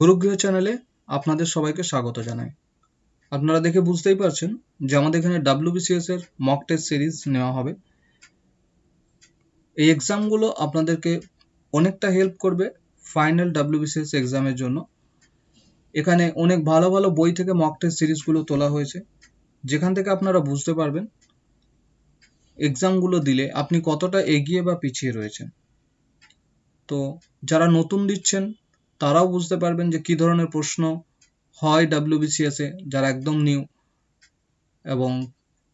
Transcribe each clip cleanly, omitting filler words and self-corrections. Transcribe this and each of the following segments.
গুরুগৃহ চ্যানেলে আপনাদের সবাইকে স্বাগত জানাই। আপনারা দেখে বুঝতেই পারছেন যে আমাদের এখানে wbcs এর মক টেস্ট সিরিজ নেওয়া হবে। এই এক্সামগুলো আপনাদেরকে অনেকটা হেল্প করবে ফাইনাল wbcs এক্সামের জন্য। এখানে অনেক ভালো ভালো বই থেকে মক টেস্ট সিরিজগুলো তোলা হয়েছে, যেখান থেকে আপনারা বুঝতে পারবেন এক্সামগুলো দিলে আপনি কতটা এগিয়ে বা পিছিয়ে রয়েছেন। তো যারা নতুন দিচ্ছেন তারাও বুঝতে পারবেন যে কী ধরনের প্রশ্ন হয় wbcs এ, যারা একদম নিউ, এবং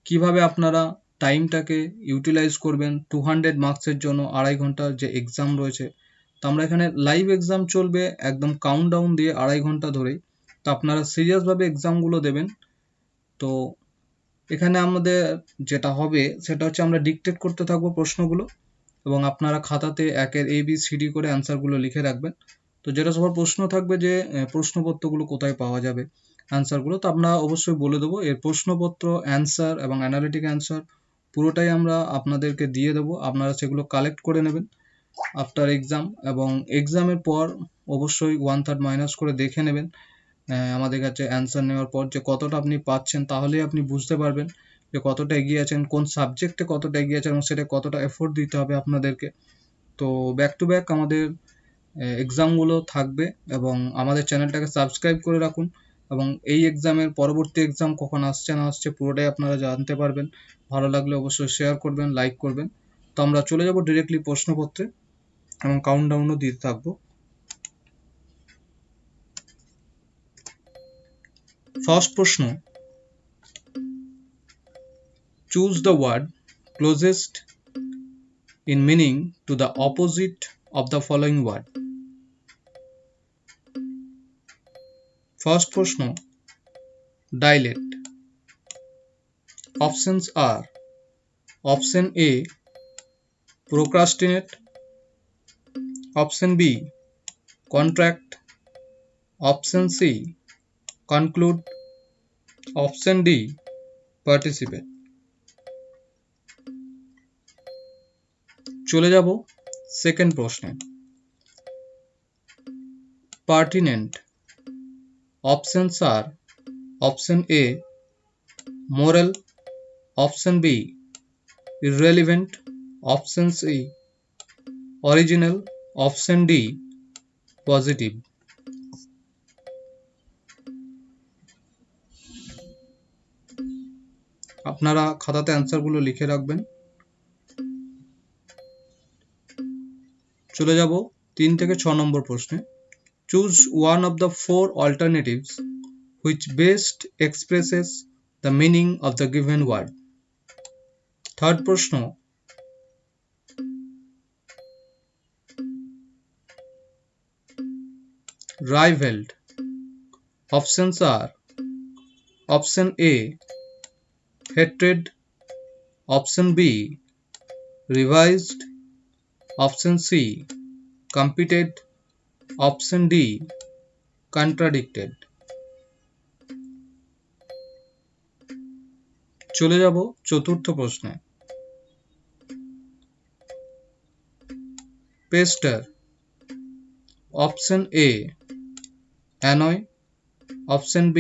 কিভাবে আপনারা টাইমটাকে ইউটিলাইজ করবেন 200 মার্কসের জন্য 2.5 ঘন্টার যে এক্সাম রয়েছে। তো আমরা এখানে লাইভ এক্সাম চলবে একদম কাউন্টডাউন দিয়ে 2.5 ঘন্টা ধরেই। তো আপনারা সিরিয়াসভাবে এক্সামগুলো দেবেন। তো এখানে আমাদের যেটা হবে সেটা হচ্ছে আমরা ডিকটেট করতে থাকবো প্রশ্নগুলো, এবং আপনারা খাতাতে একের ABCD করে অ্যান্সারগুলো লিখে রাখবেন। তো যেটা সবার প্রশ্ন থাকবে যে প্রশ্নপত্রগুলো কোথায় পাওয়া যাবে, অ্যান্সারগুলো তো আমরা অবশ্যই বলে দেবো। এর প্রশ্নপত্র, অ্যান্সার এবং অ্যানালিটিক অ্যান্সার পুরোটাই আমরা আপনাদেরকে দিয়ে দেবো। আপনারা সেগুলো কালেক্ট করে নেবেন আফটার এক্সাম, এবং এক্সামের পর অবশ্যই 1/3 মাইনাস করে দেখে নেবেন আমাদের কাছে অ্যান্সার নেওয়ার পর যে কতটা আপনি পাচ্ছেন। তাহলেই আপনি বুঝতে পারবেন যে কতটা এগিয়ে আছেন, কোন সাবজেক্টে কতটা এগিয়ে আছেন এবং সেটা কতটা এফোর্ট দিতে হবে আপনাদেরকে। তো ব্যাক টু ব্যাক আমাদের এক্সামগুলো থাকবে, এবং আমাদের চ্যানেলটাকে সাবস্ক্রাইব করে রাখুন, এবং এই এক্সামের পরবর্তী এক্সাম কখন আসছে না আসছে পুরোটাই আপনারা জানতে পারবেন। ভালো লাগলে অবশ্যই শেয়ার করবেন, লাইক করবেন। তো আমরা চলে যাব ডিরেক্টলি প্রশ্নপত্রে এবং কাউন্টডাউনও দিতে থাকবো। ফার্স্ট প্রশ্ন, choose the word closest in meaning to the opposite of the following word. First প্রশ্ন, dilate. Options are option A, procrastinate, option B, contract, option C, conclude, option D, participate. চলে যাব second প্রশ্নে, pertinent. Options are option A, moral, option B, irrelevant, option C, original, option D, positive. আপনারা খাতাতে অ্যান্সারগুলো লিখে রাখবেন। চলে যাব 3 থেকে 6 নম্বর প্রশ্নে, choose one of the four alternatives which best expresses the meaning of the given word. Third প্রশ্ন, rivaled. Options are option A, hatred, option B, revised, option C, competed, option D, contradicted. চলে যাব চতুর্থ প্রশ্নে, pester. Option A, annoy, option B,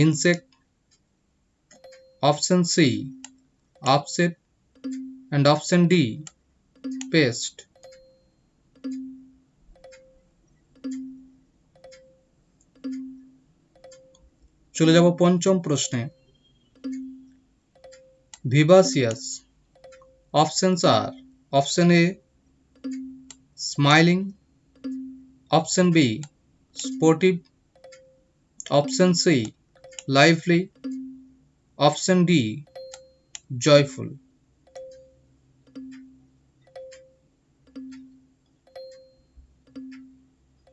insect, option C, upset, and option D, pest. চলে যাব পঞ্চম প্রশ্নে, vivacious. Options are option A, smiling, option B, sportive, option C, lively, option D, joyful.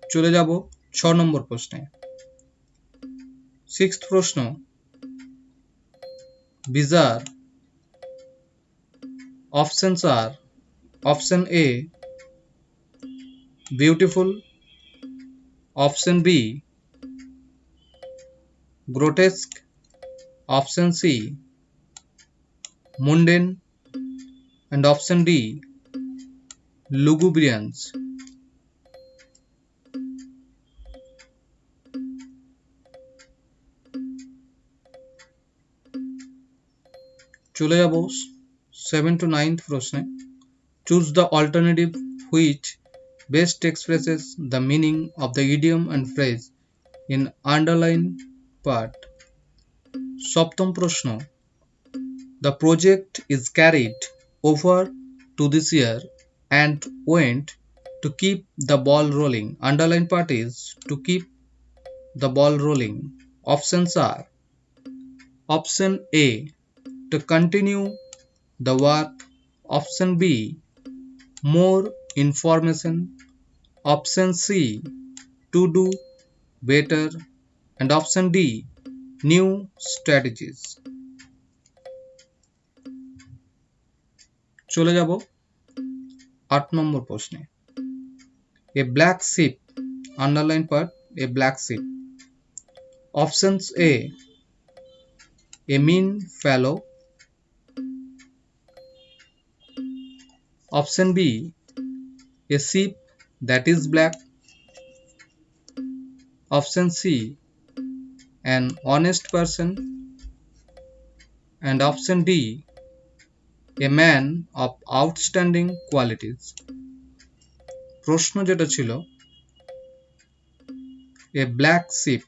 চলে যাব 6 নম্বর প্রশ্নে, সিক্সথ প্রশ্ন, bizarre. Options are option A, beautiful, option B, grotesque, option C, mundane, and option D, lugubrious. চলে যাব 7 to 9th প্রশ্নে। Choose the alternative which best expresses the meaning of the idiom and phrase in underline part. সপ্তম প্রশ্ন, the project is carried over to this year and went to keep the ball rolling. Underline part is to keep the ball rolling. Options are option A, to continue the work. Option B, more information. Option C, to do better. And option D, new strategies. চলে যাব 8 নম্বর প্রশ্নে। A black sheep, underline part, a black sheep. Options a mean fellow. Option B, a sheep that is black. Option C, an honest person. And option D, a man of outstanding qualities. প্রশ্ন যেটা ছিল a black sheep,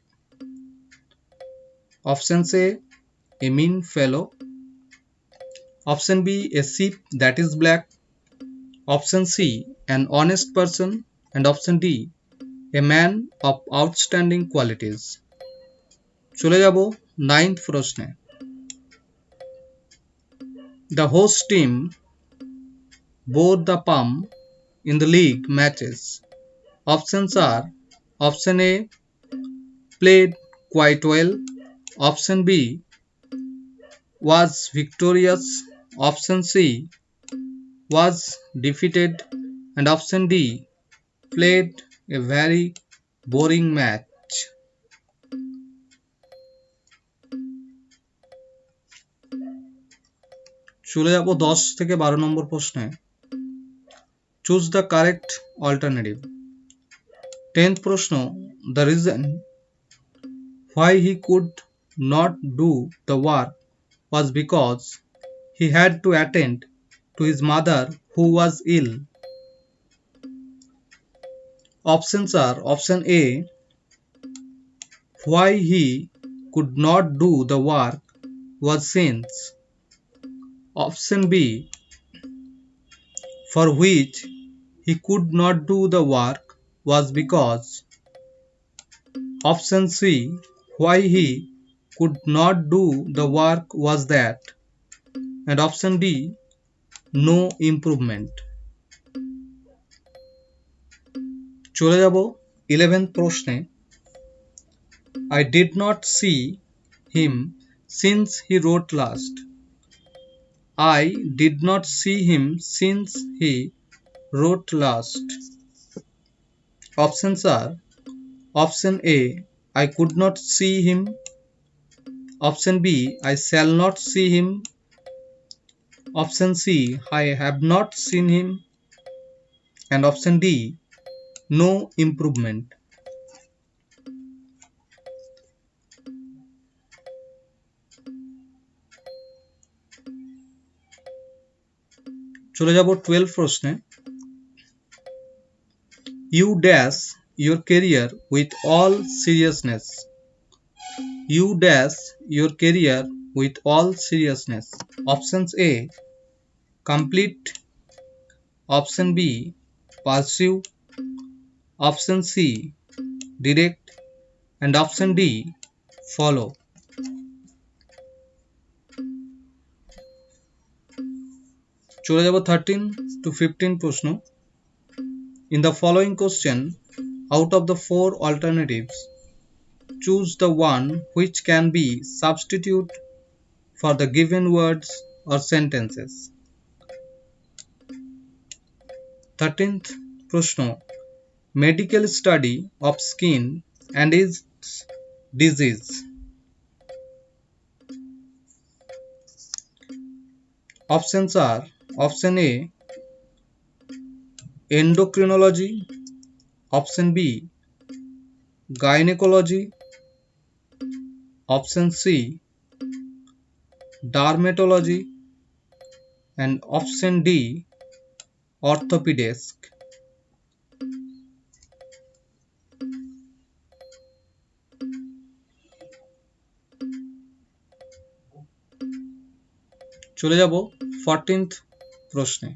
option A, a mean fellow. Option B, a sheep that is black. Option C, an honest person. And option D, a man of outstanding qualities. চলে যাব 9th প্রশ্নে। The host team bore the palm in the league matches. Options are option A, played quite well. Option B, was victorious. Option C, was defeated. And option D, played a very boring match. চলে যাব 10 থেকে 12 নম্বর প্রশ্নে। Choose the correct alternative. 10th প্রশ্ন, the reason why he could not do the work was because he had to attend to his mother who was ill. Options are option A, why he could not do the work was since. Option B, for which he could not do the work was because. Option C, why he could not do the work was that. And option D, no improvement. চলে যাব 11th প্রশ্নে। I did not see him since he wrote last. I did not see him since he wrote last. Options are option A, I could not see him. Option B, I shall not see him. Option C, I have not seen him. And option D, no improvement. চলে যাব 12 প্রশ্নে। You dash your career with all seriousness. You dash your career with all seriousness. Options A, complete. Option B, pursue. Option C, direct. And option D, follow. চলে যাব 13 to 15 প্রশ্ন। In the following question, out of the 4 alternatives, choose the one which can be substituted for the given words or sentences. 13th প্রশ্ন, medical study of skin and its disease. Options are option A, endocrinology. Option B, gynecology. Option C, dermatology. and option D orthopedist. চলে যাব 14th প্রশ্নে।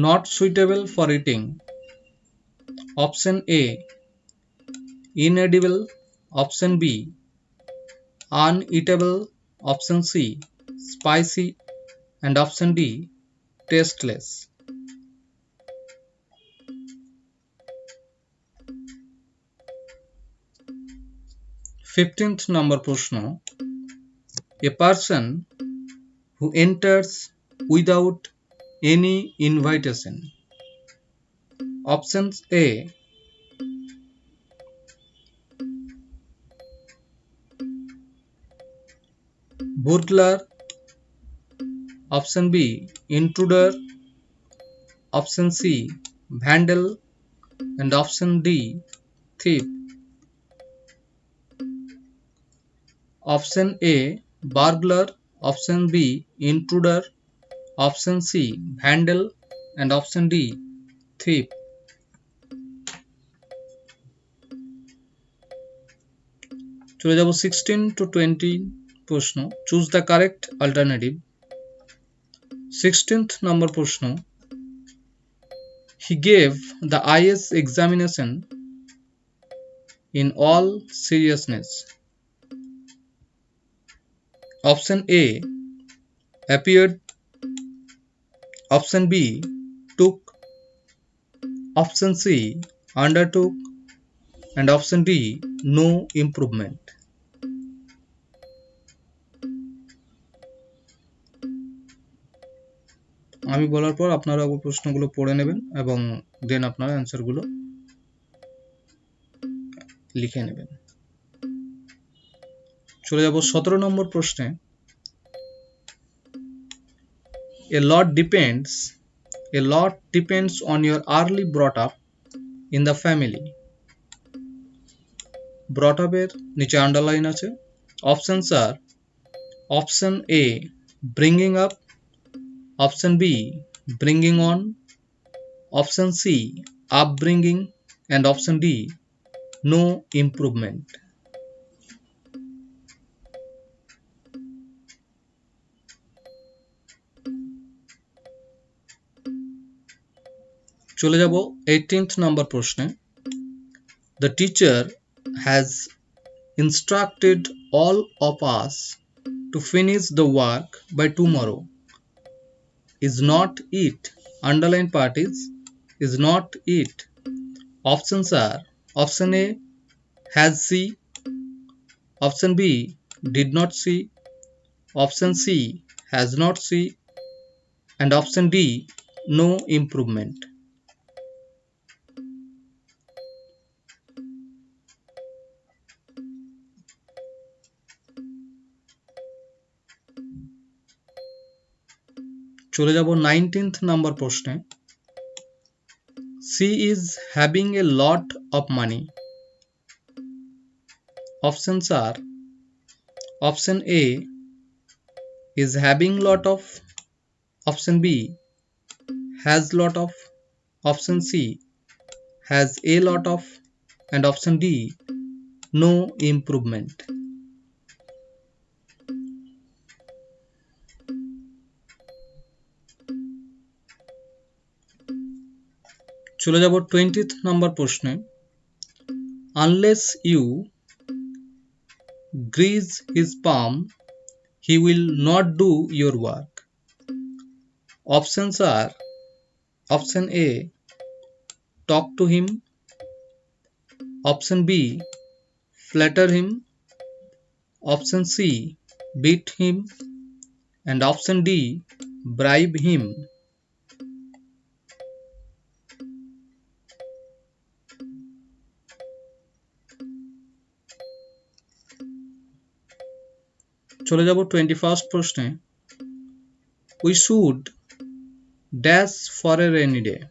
Not suitable for eating. Option A inedible, option B uneatable, option C spicy, and option D tasteless. 15th number প্রশ্ন। A person who enters without any invitation. Options A burglar, option B intruder, option C vandal, and option D thief. Option A burglar, option B intruder, option C vandal, and option D thief. চলে যাব 16 to 20 প্রশ্ন। Choose the correct alternative. 16th নম্বর প্রশ্ন। He gave the IS examination in all seriousness. Option A appeared, option B took, option C undertook, and option D no improvement. আমি বলার পর আপনারা প্রশ্নগুলো পড়ে নেবেন এবং দেন আপনারা অ্যান্সারগুলো লিখে নেবেন। চলে যাব 17 নম্বর প্রশ্নে। A lot depends on your early brought up in the family. Brought up এর নিচে আন্ডারলাইন আছে। Options are option A bringing up, option B bringing on, option C upbringing, and option D no improvement. চলে যাব 18th নম্বর প্রশ্নে। The teacher has instructed all of us to finish the work by tomorrow. Is not it. Underline part is not it. Options are option A has see, option B did not see, option C has not see, and option D no improvement. চলে যাব 19th number প্রশ্নে। She is having a lot of money. Options are option A is having lot of, option B has lot of, option C has a lot of, and option D no improvement. চলে যাব 20th number প্রশ্নে। Unless you grease his palm, he will not do your work. Options are option A talk to him, option B flatter him, option C beat him, and option D bribe him. চলে যাব 21st প্রশ্নে। We should dash for a rainy day.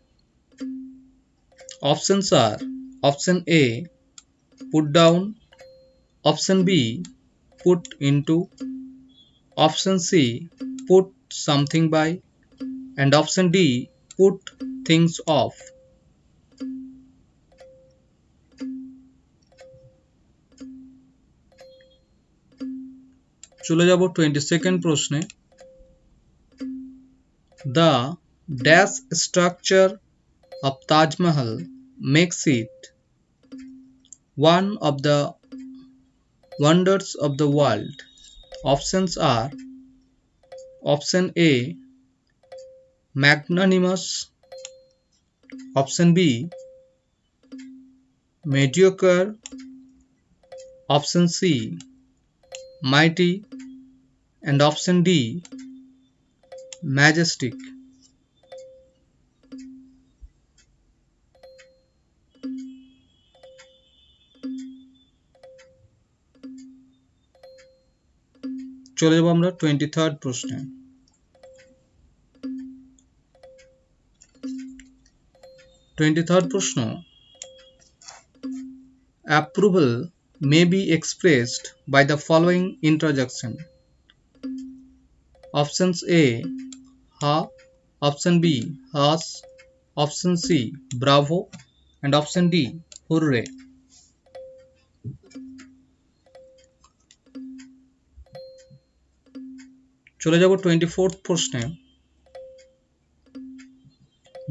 Options are option A, put down, option B, put into, option C, put something by, and option D, put things off. চলে যাব 22nd প্রশ্নে। The dash structure of Taj Mahal makes it one of the wonders of the world. Options are option A, magnanimous, option B, mediocre, option C, mighty, and option D, majestic. চলে যাব আমরা 23rd প্রশ্নে। 23rd প্রশ্ন, approval may be expressed by the following interjection. Options A, ha, option B, has, option C, bravo, and option D, hooray. চলে যাব 24th প্রশ্নে।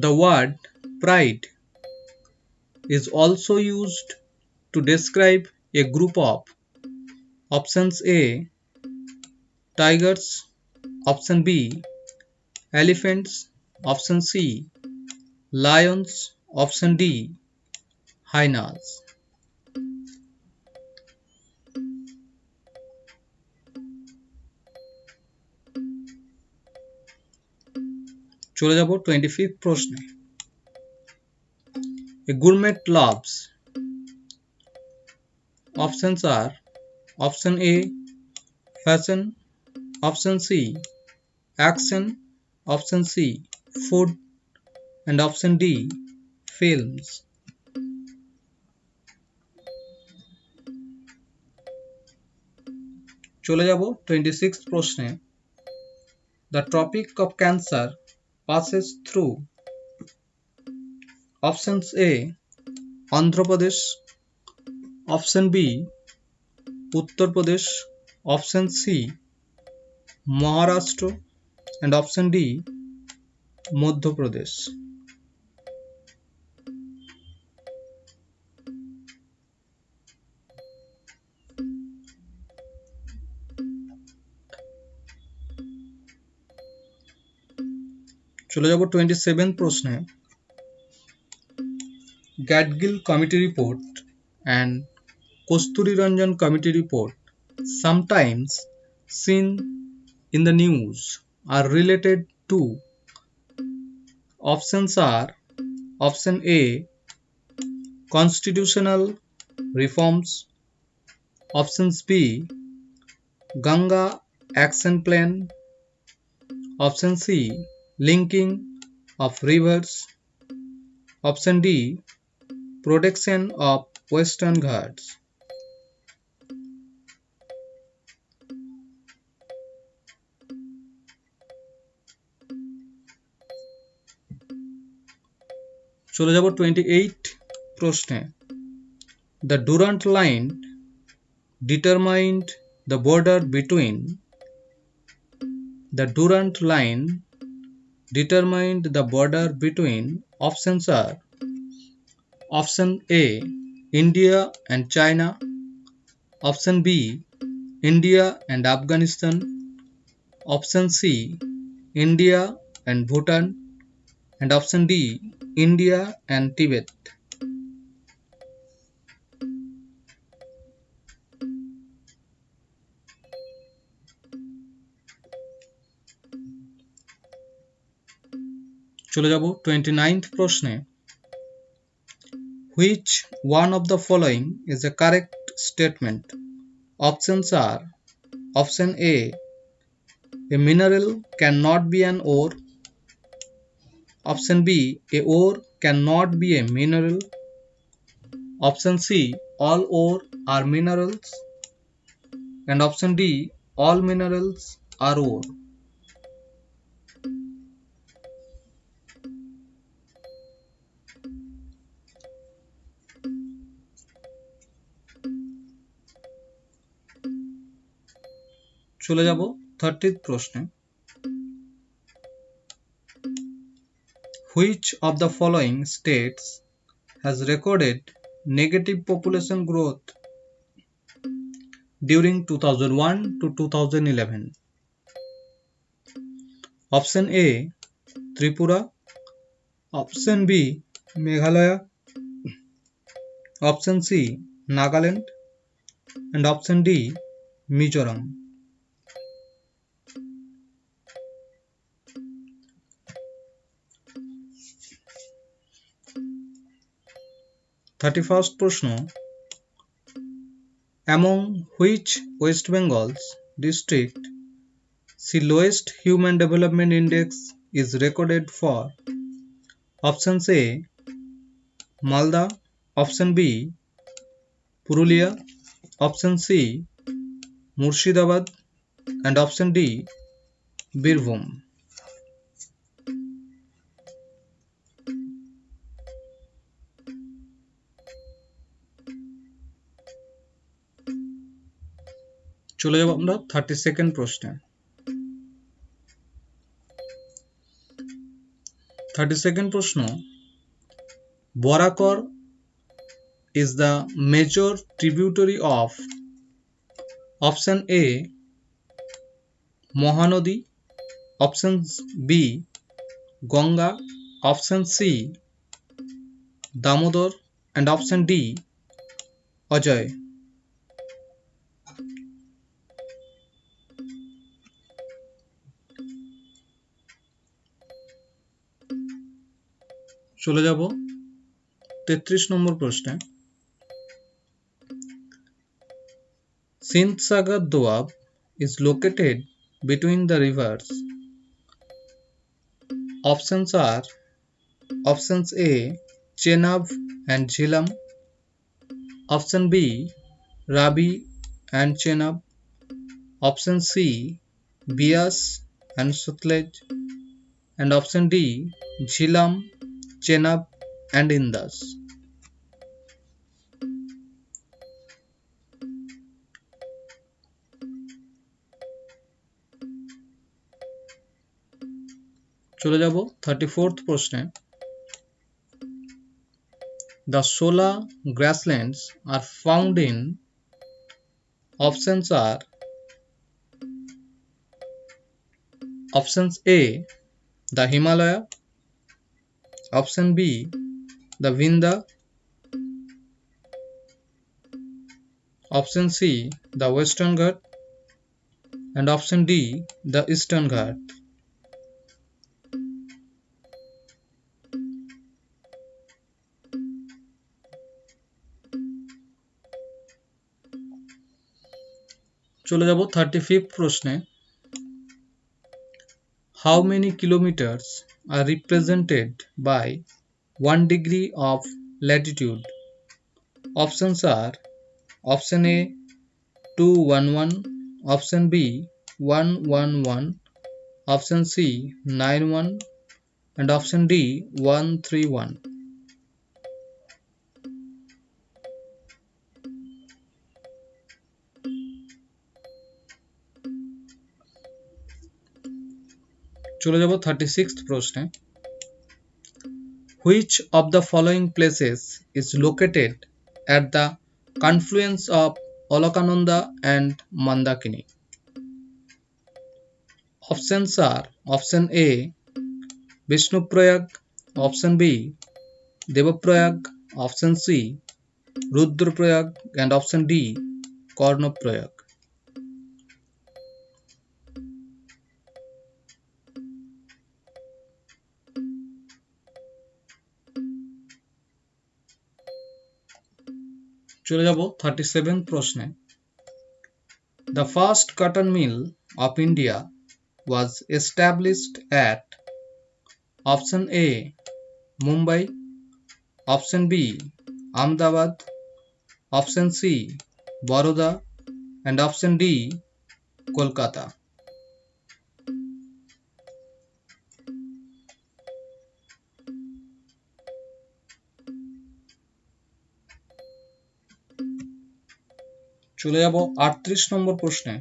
The word pride is also used to describe a group of options A, tigers, option B, elephants, option C, lions, option D, hyenas. চলে যাব 25th প্রশ্নে। A gourmet loves. Options are option A, fashion, option C, action, option C, food, and option D, films. চলে যাব 26th প্রশ্নে। The tropic of Cancer passes through options A, Andhra Pradesh, option B, Uttar Pradesh, option C, Maharashtra, and option D, Madhya Pradesh. চলে যাব 27th প্রশ্নে। Gadgil Committee Report and Kosturi Ranjan Committee Report, sometimes seen in the news, are related to. Options are option A, constitutional reforms, options B, Ganga Action Plan, option C, linking of rivers, option D, protection of Western Ghats. চলে যাব 28 প্রশ্নে। The Durand Line determined the border between. The Durand Line determined the border between. Options are option A, India and China, option B, India and Afghanistan, option C, India and Bhutan, and option D, India and Tibet. চলে যাব 29th প্রশ্নে। Which one of the following is a correct statement? Options are option A, A mineral cannot be an ore. Option B, a ore cannot be a mineral. Option C, all ore are minerals. And option D, all minerals are ore. চলে যাব 30th প্রশ্নে। Which of the following states has recorded negative population growth during 2001 to 2011? Option A, Tripura. Option B, Meghalaya. Option C, Nagaland. And option D, Mizoram. Thirty-first প্রশ্ন, among which West Bengal's district the lowest human development index is recorded for? Option A, Malda. Option B, Purulia. Option C, Murshidabad. And option D, Birbhum. চলে যাব আমরা 32nd প্রশ্নে। 32nd প্রশ্ন, Borakor is the major tributary of option A, Mahanadi. Option B, Ganga. Option C, Damodar. And option D, Ajay. চলে যাব 33 নম্বর প্রশ্নে। Sindh Sagar Doab is located between the rivers. Options are options A, Chenab and Jhelum. Option B, Ravi and Chenab. Option C, Bias and Sutlej. And option D, Jhelum, Chenab and Indus. চলে যাব 34th প্রশ্নে। The Sola grasslands are found in, options are options A, the Himalaya. Option B, the Vindhya. Option C, the Western Ghat. And option D, the Eastern Ghat. চলে যাব 35th প্রশ্নে। How many kilometers are represented by 1 degree of latitude? Options are option A, 211. Option B, 111. Option C, 91. And option D, 131. চলে যাব 36th প্রশ্নে। Which of the following places is located at the confluence of Alakananda and Mandakini? Options are option A, Vishnuprayag. Option B, Devaprayag. Option C, Rudraprayag. And option D, Karnaprayag. চলে যাব 37th প্রশ্নে। The first cotton mill of India was established at option A Mumbai, option B Ahmedabad, option C Baroda, and option D Kolkata. চলে যাব 38 নম্বর প্রশ্নে।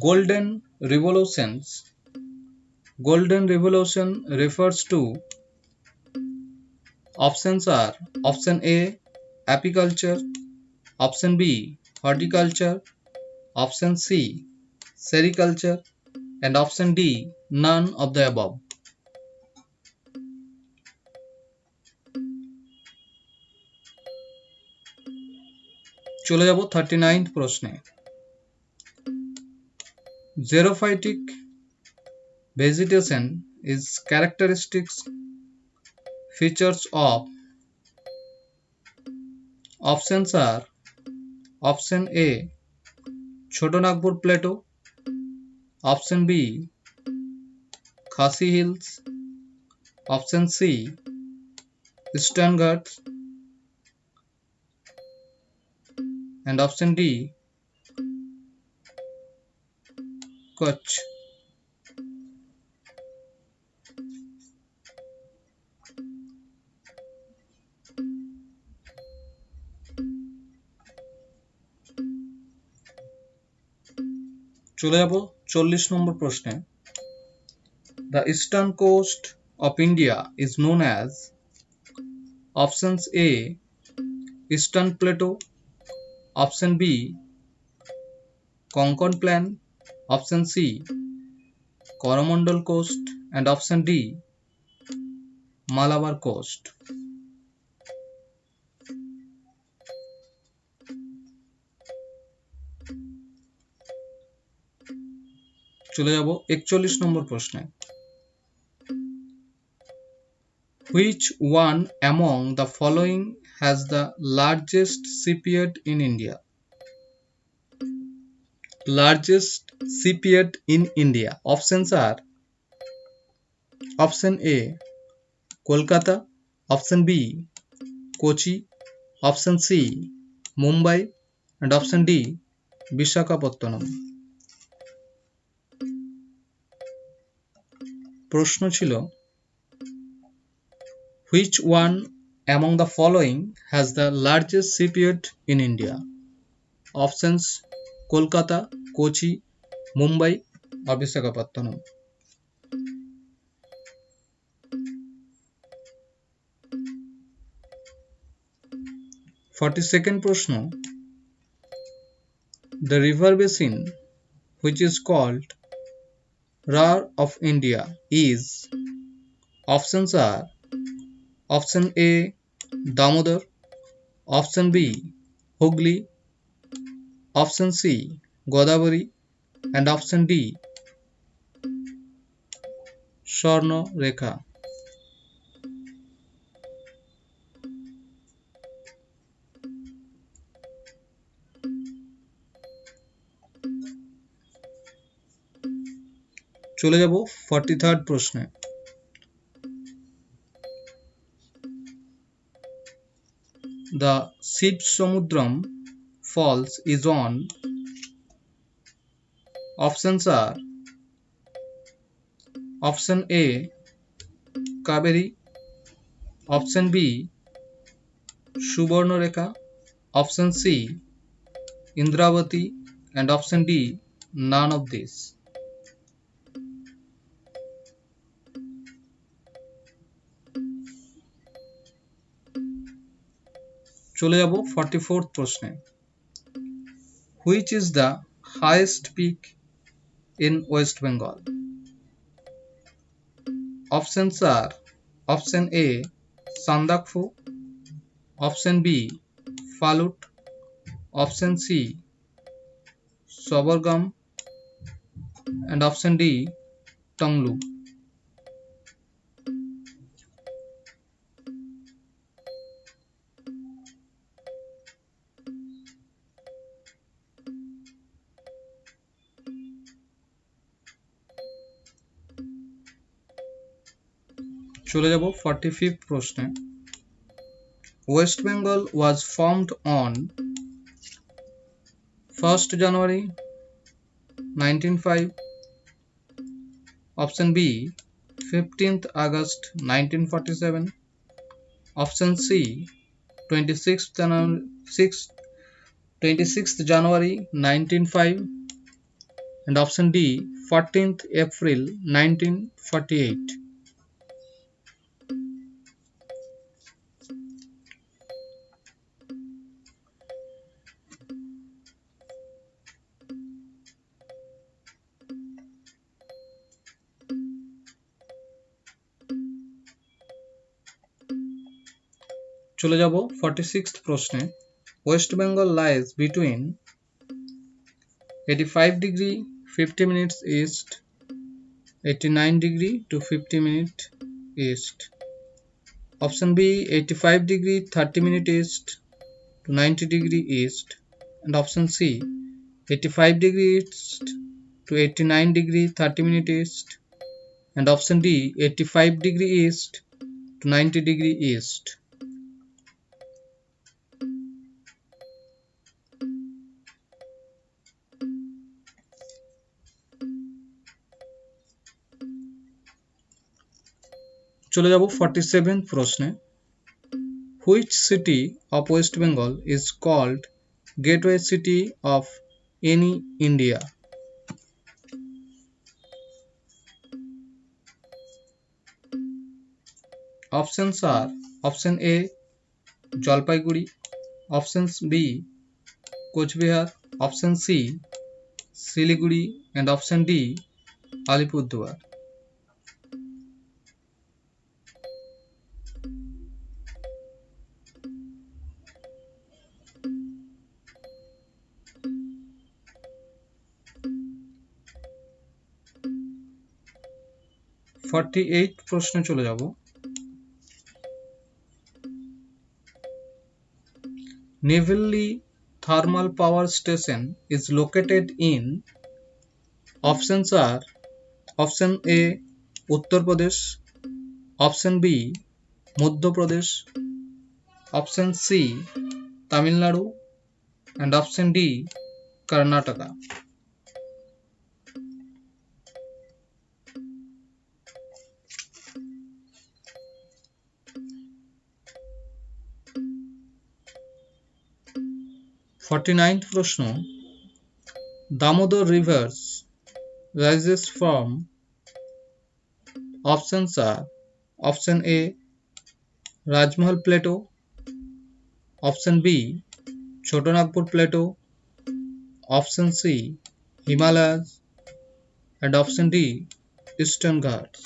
Golden revolutions. Golden revolution refers to options are option A apiculture, option B horticulture, option C sericulture, and option D none of the above. চলে যাব 39th প্রশ্নে। Xerophytic vegetation is characteristics features of options are option A Choto Nagpur Plateau, option B Khasi Hills, option C Eastern Ghats, and option D Kutch. চলে যাব 40 নম্বর প্রশ্নে। The eastern coast of India is known as options A Eastern Plateau, option B Konkan Plain, option C Coromandel Coast, and option D Malabar Coast. চলে যাব 41 নম্বর প্রশ্নে। Which one among the following has the largest seaport in India? Largest seaport in India. Options are option A Kolkata, option B Kochi, option C Mumbai, and option D Visakhapatnam. প্রশ্ন ছিল which one among the following has the largest seaport in India? Options Kolkata, Kochi, Mumbai, or Visakhapatnam. 42nd প্রশ্ন। The river basin which is called Roar of India is options are option A Damodar, option B Hooghly, option C Godavari, and option D Swarnarekha. চলে যাব 43rd প্রশ্নে। The Shivsamudram Falls is on options are option A Kaveri, option B Subarnarekha, option C Indravati, and option D none of these. চলে যাব 44th প্রশ্নে। Which is the highest peak in West Bengal? Options are option A Sandakphu, option B Falut, option C Sabargam, and option D Tanglu. চলে যাব 45th প্রশ্নে। West Bengal was formed on 1st January 1905, option B 15th August 1947, option C 26th January 1905, and option D 14th April 1948. চলে যাব 46th প্রশ্নে। West Bengal lies between 85 degree 50 minutes east, 89 degree to 50 minutes east. Option B 85 degree 30 minutes east to 90 degree east, and option C 85 degree east to 89 degree 30 minutes east, and option D 85 degree east to 90 degree east. চলে যাব 47th প্রশ্নে। Which city of West Bengal is called Gateway City of any India? Options are option A Jalpaiguri, options B Cooch Behar, option C Siliguri, and option D Alipurduar. প্রশ্নে চলে যাব। Nevelli Thermal Power Station is located in, options are option A Uttar Pradesh, option B Madhya Pradesh, option C Tamil Nadu, and option D Karnataka. প্রশ্ন। Damodar rivers rises from, options are option A Rajmahal Plateau, option B Chotanagpur Plateau, option C Himalayas, and option D Eastern Ghats.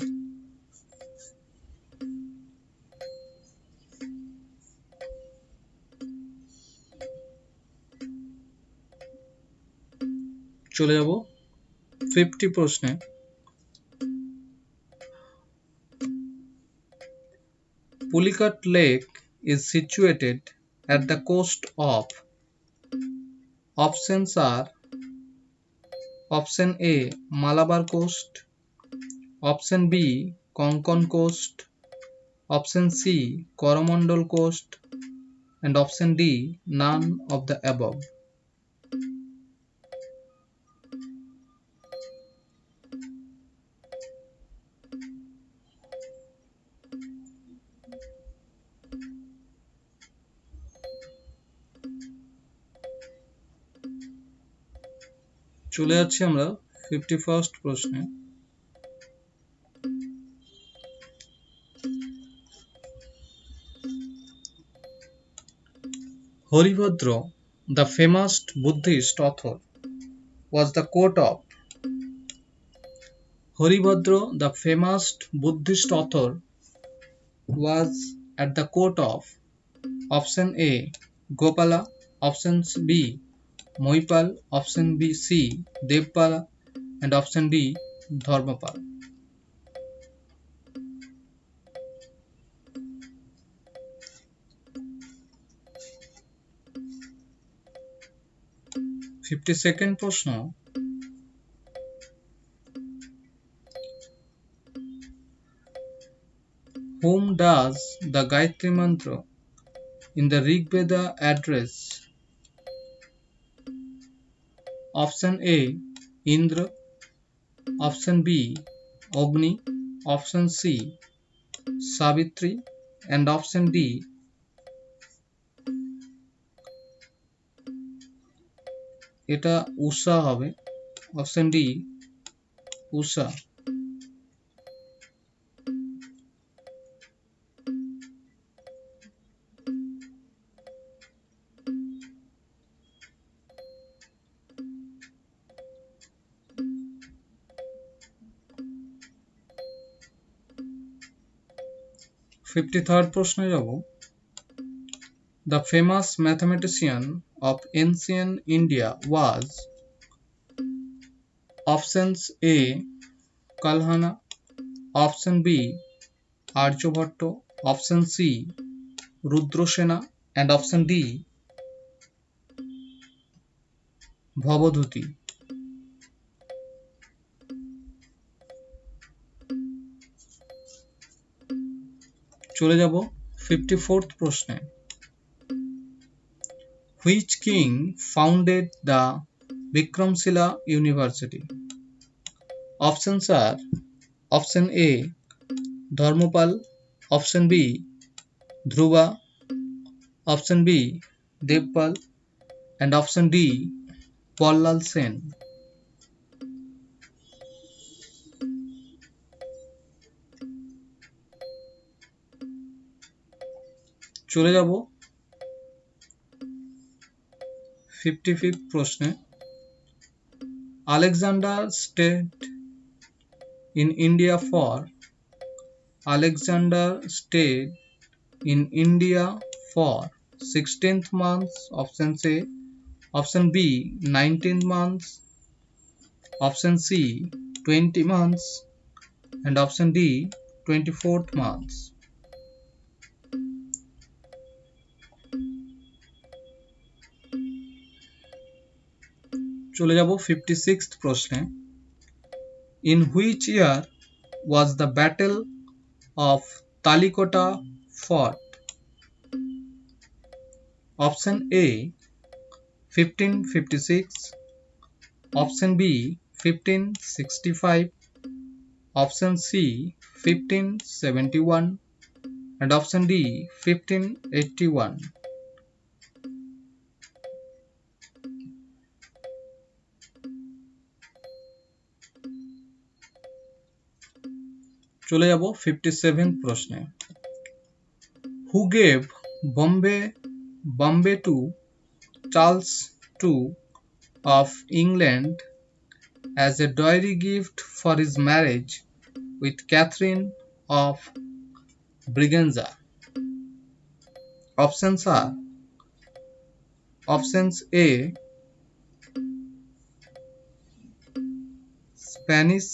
চলে যাব 50 প্রশ্নে। Pulicat Lake is situated at the coast of, options are option A Malabar Coast, option B Konkan Coast, option C Coromandel Coast, and option D none of the above. চলে যাচ্ছি আমরা 51st প্রশ্নে। Haribhadra, the famous Buddhist author, was the court of, Haribhadra, the famous Buddhist author, was at the court of, option A Gopala, option B Mohipal, option B C Devpala, and option D Dharmapal. second প্রশ্ন। whom does the Gayatri Mantra in the Rig Veda address? Option A, Indra. Option B, Agni. Option C, Savitri. And option D, এটা উষা হবে। Option D, উষা। Fifty third প্রশ্নে যাব। The famous mathematician of ancient India was options A, Kalhana, option B, Aryabhatta, option C, Rudrasena, and option D, Bhavadhuti. চলে যাব 54th প্রশ্নে। Which king founded the Vikramshila University? Options are option A, Dharmapal, option B, Dhruva, option B, Devpal, and option D, Pallal Sen. চলে যাব 55th প্রশ্নে। Alexander stayed in India for Alexander stayed in India for 16th months. Option A, option B, 19 months, option C, 20 months, and option D, 24th months. চলে যাব 56th প্রশ্নে। In which year was the Battle of Talikota fought? Option A, 1556, option B, 1565, option C, 1571, and option D, 1581. চলে যাব 57th প্রশ্নে। Who gave Bombay to Charles II of England as a dowry gift for his marriage with Catherine of Braganza? Options are options A, Spanish,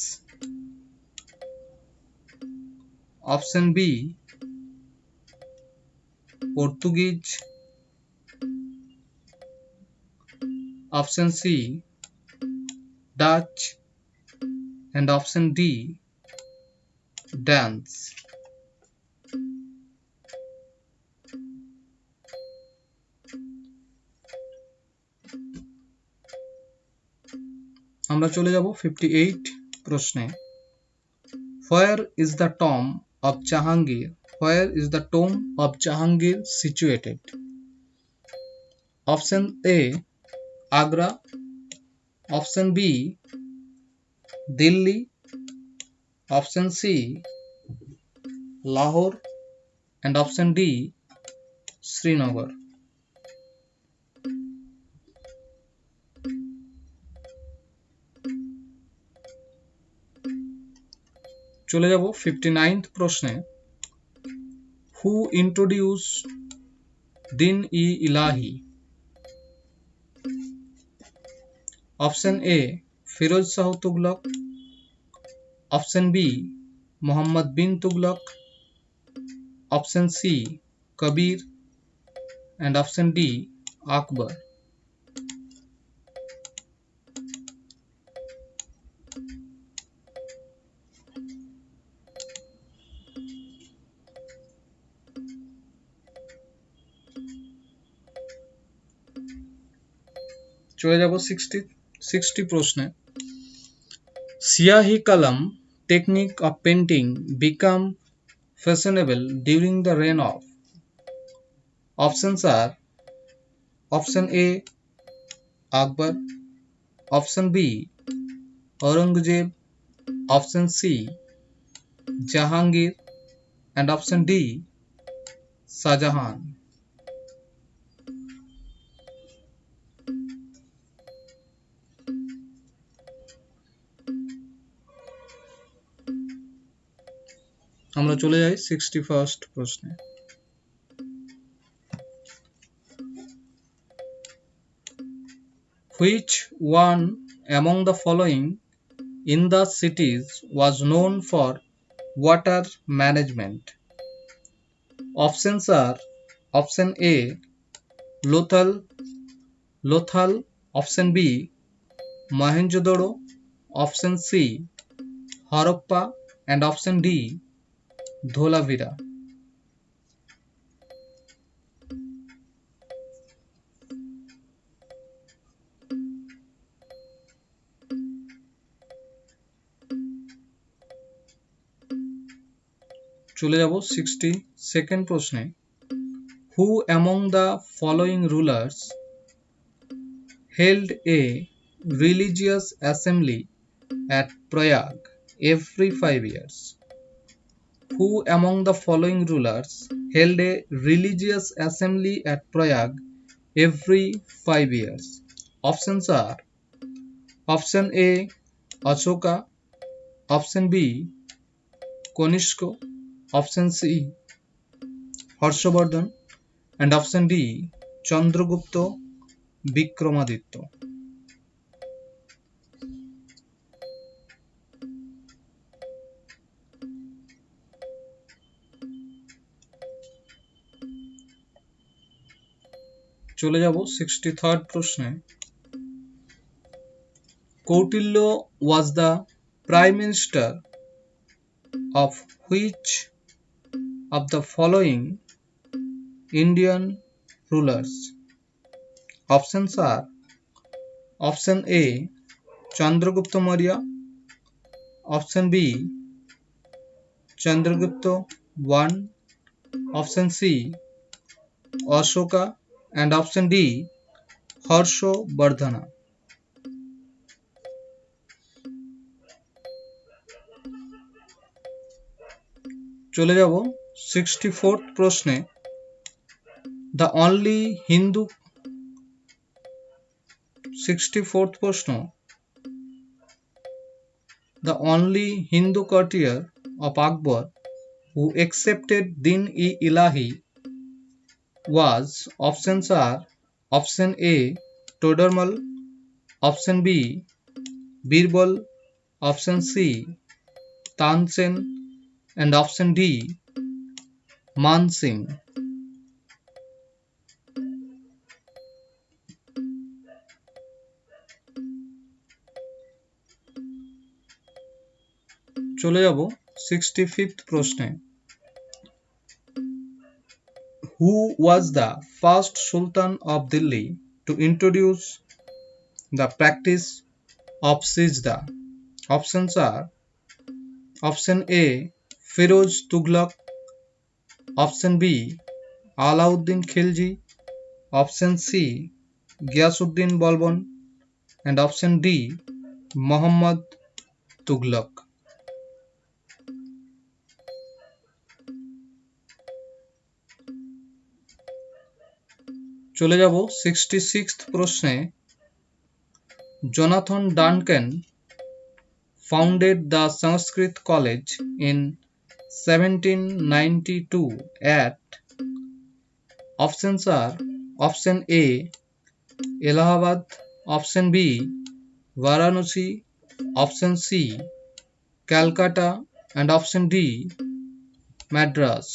option B, Portuguese, option C, Dutch, and option D, Dance. আমরা চলে যাব 58 প্রশ্নে। Where is the tomb of Jahangir? Where is the tomb of Jahangir situated? Option A, Agra, option B, Delhi, option C, Lahore, and option D, Srinagar. চলে যাব 59th প্রশ্নে। Who introduced Din-e-Ilahi? Option A, Firoz Shah Tughlaq, option B, Muhammad bin Tughlaq, option C, Kabir, and option D, Akbar. চলে যাব 60 প্রশ্নে। Siahi kalam technique of painting become fashionable during the reign of. Options are option A Akbar, option B Aurangzeb, option C Jahangir, and option D Shahjahan. আমরা চলে যাই 61st প্রশ্নে। Which one among the following in the cities was known for water management? Options are option A Lothal, option B Mohenjo-daro, option C Harappa, and option D Dholavira. চলে যাব 62nd প্রশ্নে। Who among the following rulers held a religious assembly at Prayag every 5 years? Who among the following rulers held a religious assembly at Prayag every 5 years? Options are option A Ashoka, option B Konishko, option C Harshavardhan, and option D Chandragupta Vikramaditya. চলে যাব 63rd প্রশ্নে। Kautilya was the prime minister of which of the following Indian rulers? Options are option A Chandragupta Maurya, option B Chandragupta I, option C Ashoka, and option D Harshavardhana. চলে যাব 64th প্রশ্নে। The only Hindu 64th প্রশ্ন। The only Hindu courtier of Akbar who accepted Din-e-Ilahi was, options are option A Todarmal, option B Birbal, option C Tansen, and option D Man Singh. চলে যাব 65th প্রশ্নে। Who was the first Sultan of Delhi to introduce the practice of Sijda? Options are option A Firoz Tughlaq, option B Alauddin Khilji, option C Ghiyasuddin Balban, and option D Muhammad Tughlaq. চলে যাব 66th প্রশ্নে। Jonathan Duncan founded the Sanskrit College in 1792 at. Options are option A Allahabad, option B Varanasi, option C Calcutta, and option D Madras.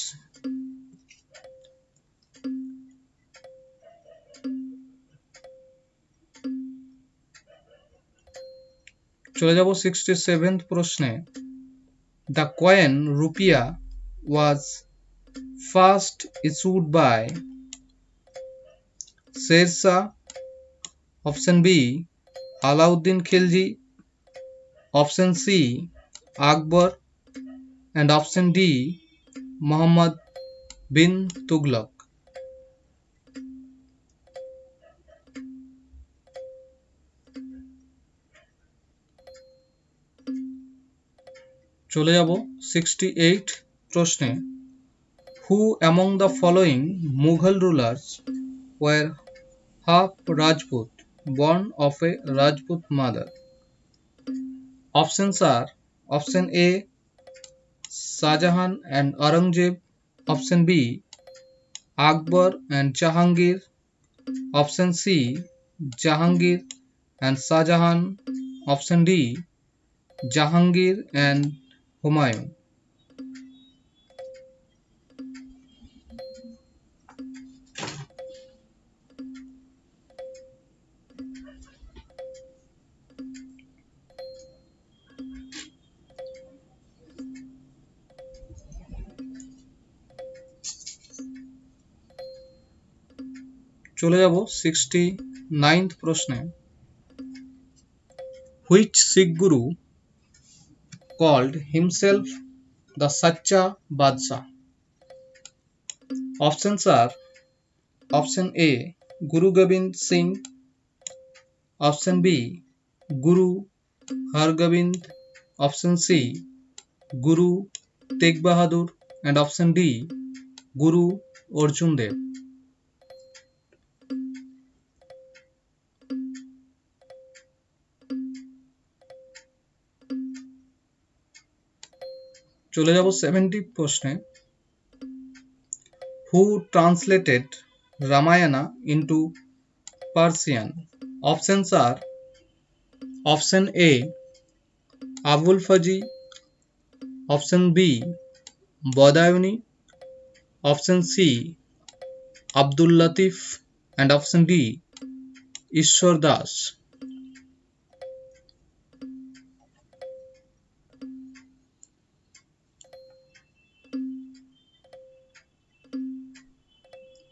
চলে যাব 67th প্রশ্নে। The coin rupia was first issued by Sher Shah, Option B, Alauddin Khilji. Option C, Akbar. And option D, Muhammad bin Tughlaq. চলে যাব 68 প্রশ্নে। Who among the following Mughal rulers were half Rajput, born of a Rajput mother? Options are: Option A, Shahjahan and Aurangzeb. Option B, Akbar and Jahangir. Option C, Jahangir and Shahjahan. Option D, Jahangir and Humayun. চলে যাব 69th প্রশ্নে। Which Sikh Guru called himself the Sacha Badshah? Options are: Option A, Guru Gobind Singh. Option B, Guru Hargobind. Option C, Guru Tegh Bahadur. And option D, Guru Arjun Dev. চলে যাব 70 প্রশ্নে। Who translated Ramayana into Persian? Options are: Option A, Abul Fazl. Option B, Badayuni. Option C, Abdul Latif. And option D, Ishwar Das.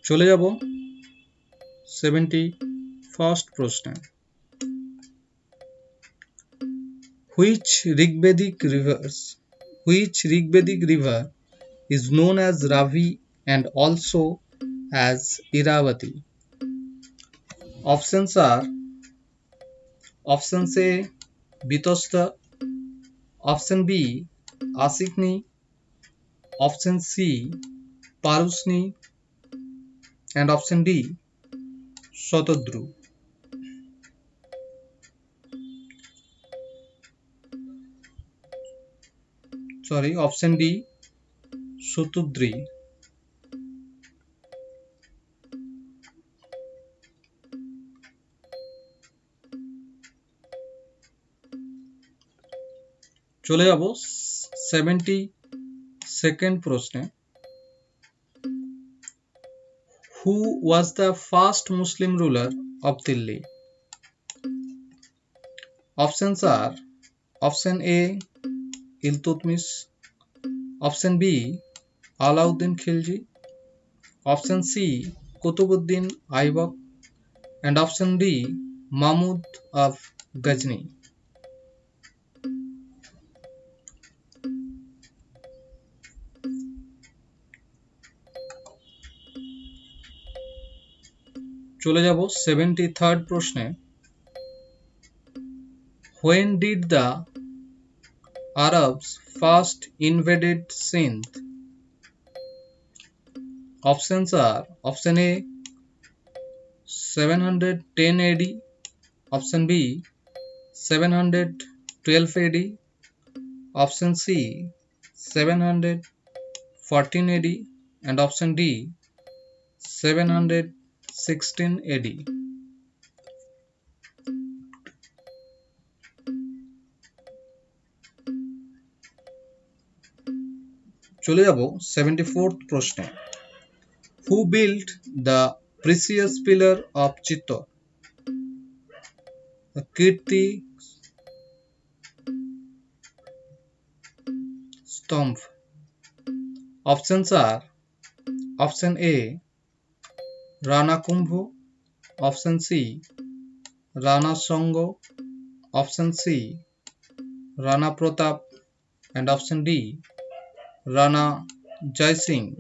চলে যাব 71st প্রশ্নে। Which Rigvedic river is known as Ravi and also as Iravati? Options are: Option A, Bitosta. Option B, Asikni. Option C, Parusni. And option D, Sotodru. Option D, Sotudri. চলে যাব 72nd প্রশ্নে। Who was the first Muslim ruler of Delhi? Options are: Option A, Iltutmish. Option B, Alauddin Khilji. Option C, Kutubuddin Aibak. And option D, Mahmud of Ghazni. চলে যাব 73rd প্রশ্নে। When did the Arabs first invaded Sindh? Options are: Option A, 710 AD. Option B, 712 AD. Option C, 714 AD. And option D, 716 AD. চলে যাব 74th প্রশ্নে। Who built the precious pillar of Chittor? Kirti Stomp. Options are: Option A, Rana Kumbho. Option C, Rana Songo, option C, Rana Pratap, and option D, Rana Jai Singh.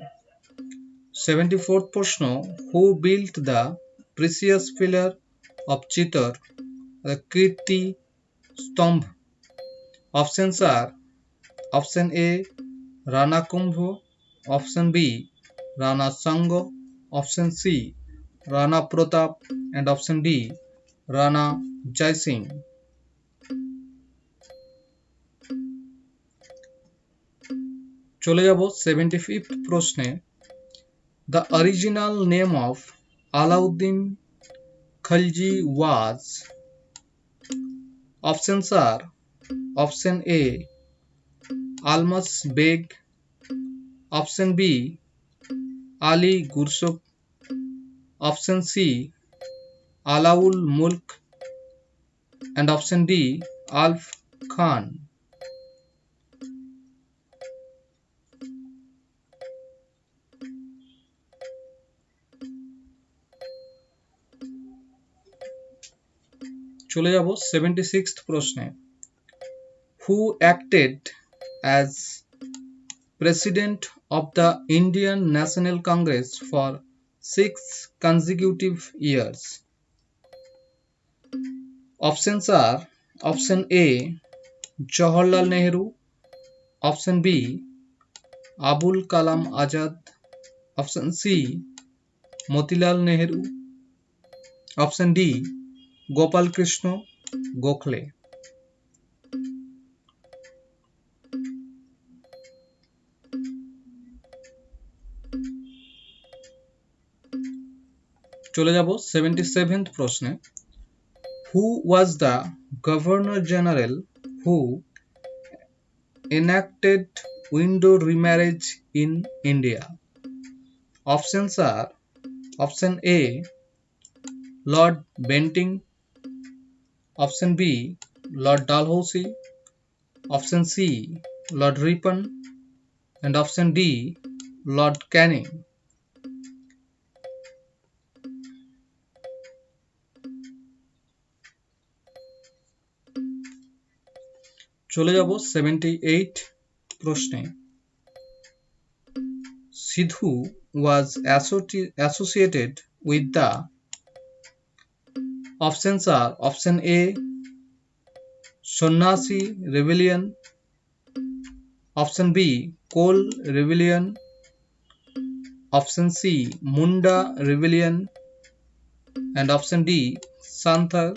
74th প্রশ্ন, who built the precious pillar of Chittor, the Kirti Stambh? Options are option A, Rana Kumbho, option B, Rana Sango, option C, Rana Pratap, and option D, Rana Jai Singh. চলে যাব 75th প্রশ্নে, the original name of Alauddin Khalji was. Options are option A, Almas Beg, option B, Ali Gursuk, option C, Alaul Mulk, and option D, Alf Khan. চলে যাব 76th প্রশ্নে, who acted as president of the Indian National Congress for 6 consecutive years? Options are option A, Jawaharlal Nehru, option B, Abul Kalam Azad, option C, Motilal Nehru, option D, Gopal Krishna Gokhale. চলে যাব 77th প্রশ্নে, who was the Governor General who enacted window remarriage in India? Options are option A, Lord Bentinck, option B, Lord Dalhousie, option C, Lord Ripon, and option D, Lord Canning. চলে যাব 78 প্রশ্নে, Sidhu was associated with the. Options are option A, Sonnasi Rebellion, option B, Kol Rebellion, option C, Munda Rebellion, and option D, Santhal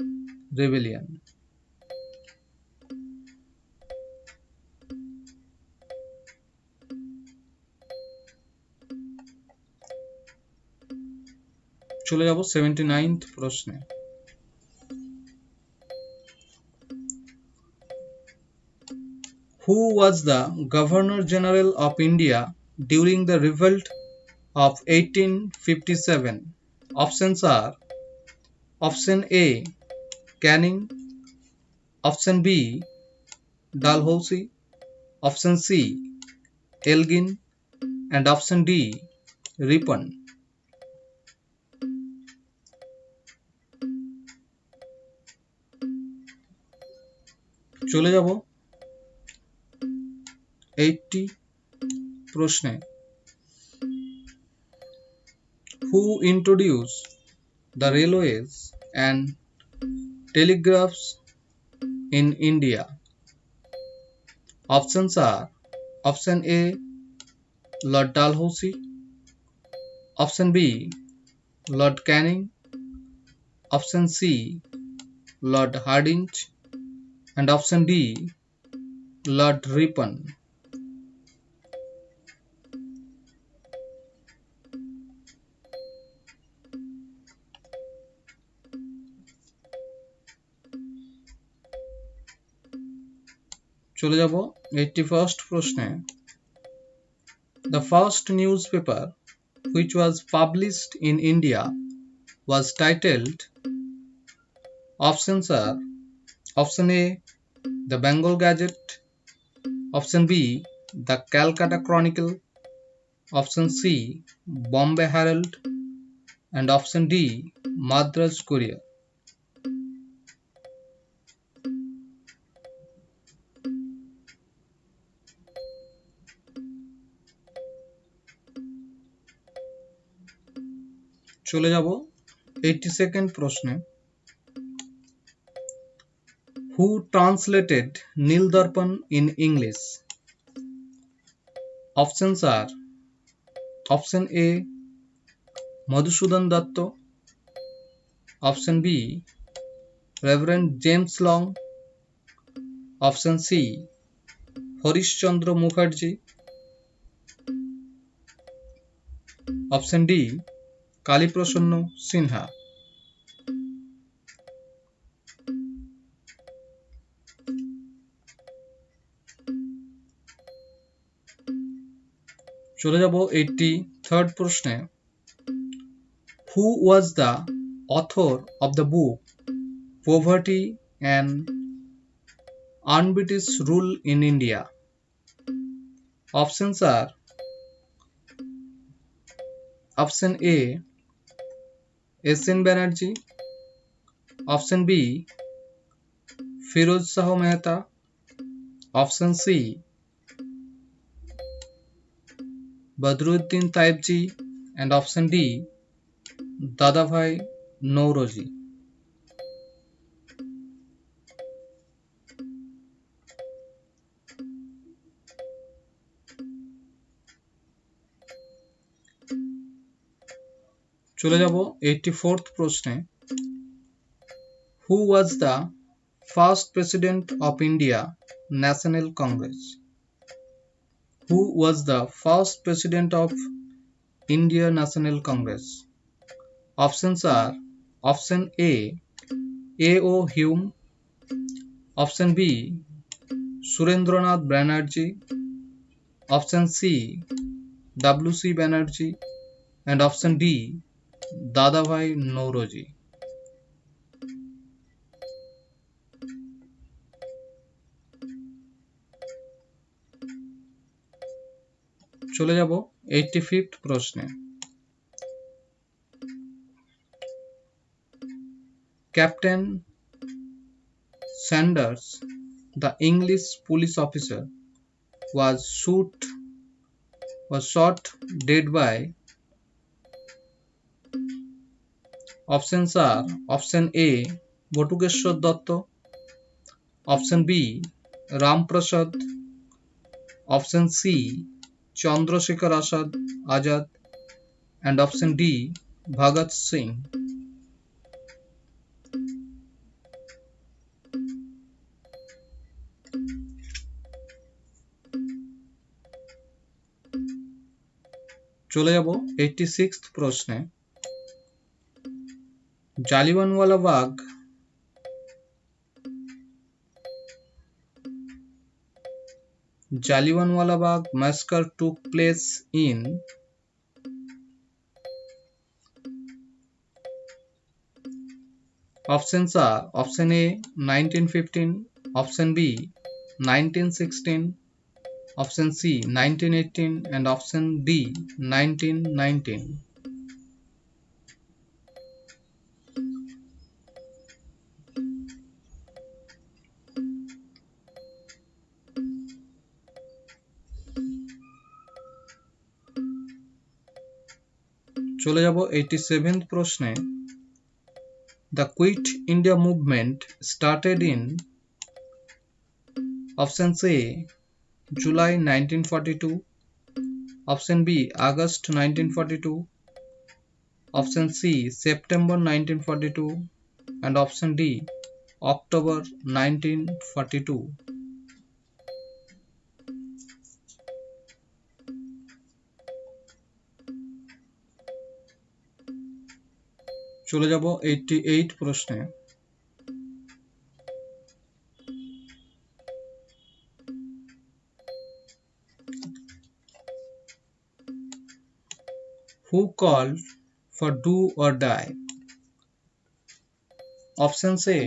Rebellion. চলে যাব 79th প্রশ্নে, who was the Governor General of India during the revolt of 1857? Options are option A, Canning, option B, Dalhousie, option C, Elgin, and option D, Ripon. চলে যাব 80 প্রশ্নে, who introduced the railways and telegraphs in India? Options are option A, Lord Dalhousie, option B, Lord Canning, option C, Lord Hardinge, and option D, Lord Ripon. চলে যাব 81st প্রশ্নে, the first newspaper which was published in India was titled. Options are option A, the Bengal Gazette, option B, the Calcutta Chronicle, option C, Bombay Herald, and option D, Madras Courier. চলে যাব 82nd প্রশ্নে। Who translated Nil Darpan in English? Options are option A Madhusudan Datta, option B Reverend James Long, option C Harish Chandra Mukherjee, option D Kaliprasanna Sinha. চলে যাব 83rd প্রশ্নে। Who was the author of the book Poverty and Un-British Rule in India? Options are option A S.N. Banerjee, option B Firoz Shah Mehta, option C Badruddin Taibji, and option D Dadabhai Naoroji. চলে যাব 84th প্রশ্নে। Who was the first president of India National Congress? Who was the first president of India National Congress? Options are option A A.O. Hume, option B Surendranath Banerjee, option C W.C. Banerjee, and option D Dadabhai Naoroji. চলে যাব 85th প্রশ্নে। Captain Sanders, the English police officer, was shot dead by. Options are option A Botugeshwar Datta, option B Ram Prasad, option C Chandrasekhar Azad, and option D Bhagat Singh. চলে যাব 86th প্রশ্নে। Jallianwala Bagh massacre took place in. Options are option A 1915, option B 1916, option C 1918, and option D 1919. চলে যাব 87th প্রশ্নে। The Quit India movement started in. Option A July 1942, option B August 1942, option C September 1942, and option D October 1942. চলে যাব 88 প্রশ্নে। Who called for do or die? Option A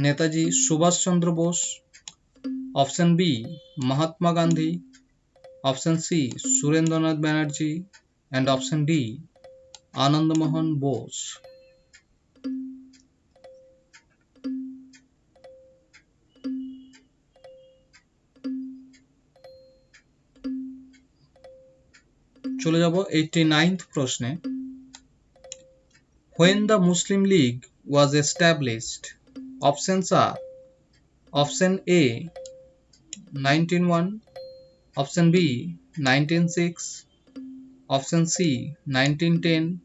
Netaji Subhash Chandra Bose, option B Mahatma Gandhi, option C Surendranath Banerjee, and option D Anand Mohan Bose. চলে যাব 89th প্রশ্নে। When the Muslim League was established? Options are option A 1901, option B 1906, option C 1910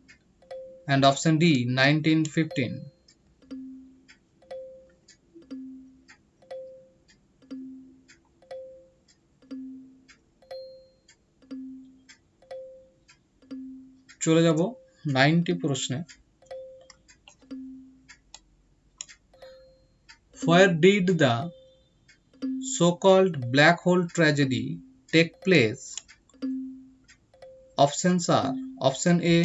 and option D 1915. চলে যাব 90 প্রশ্নে। Where did the so-called black hole tragedy take place? Options are option A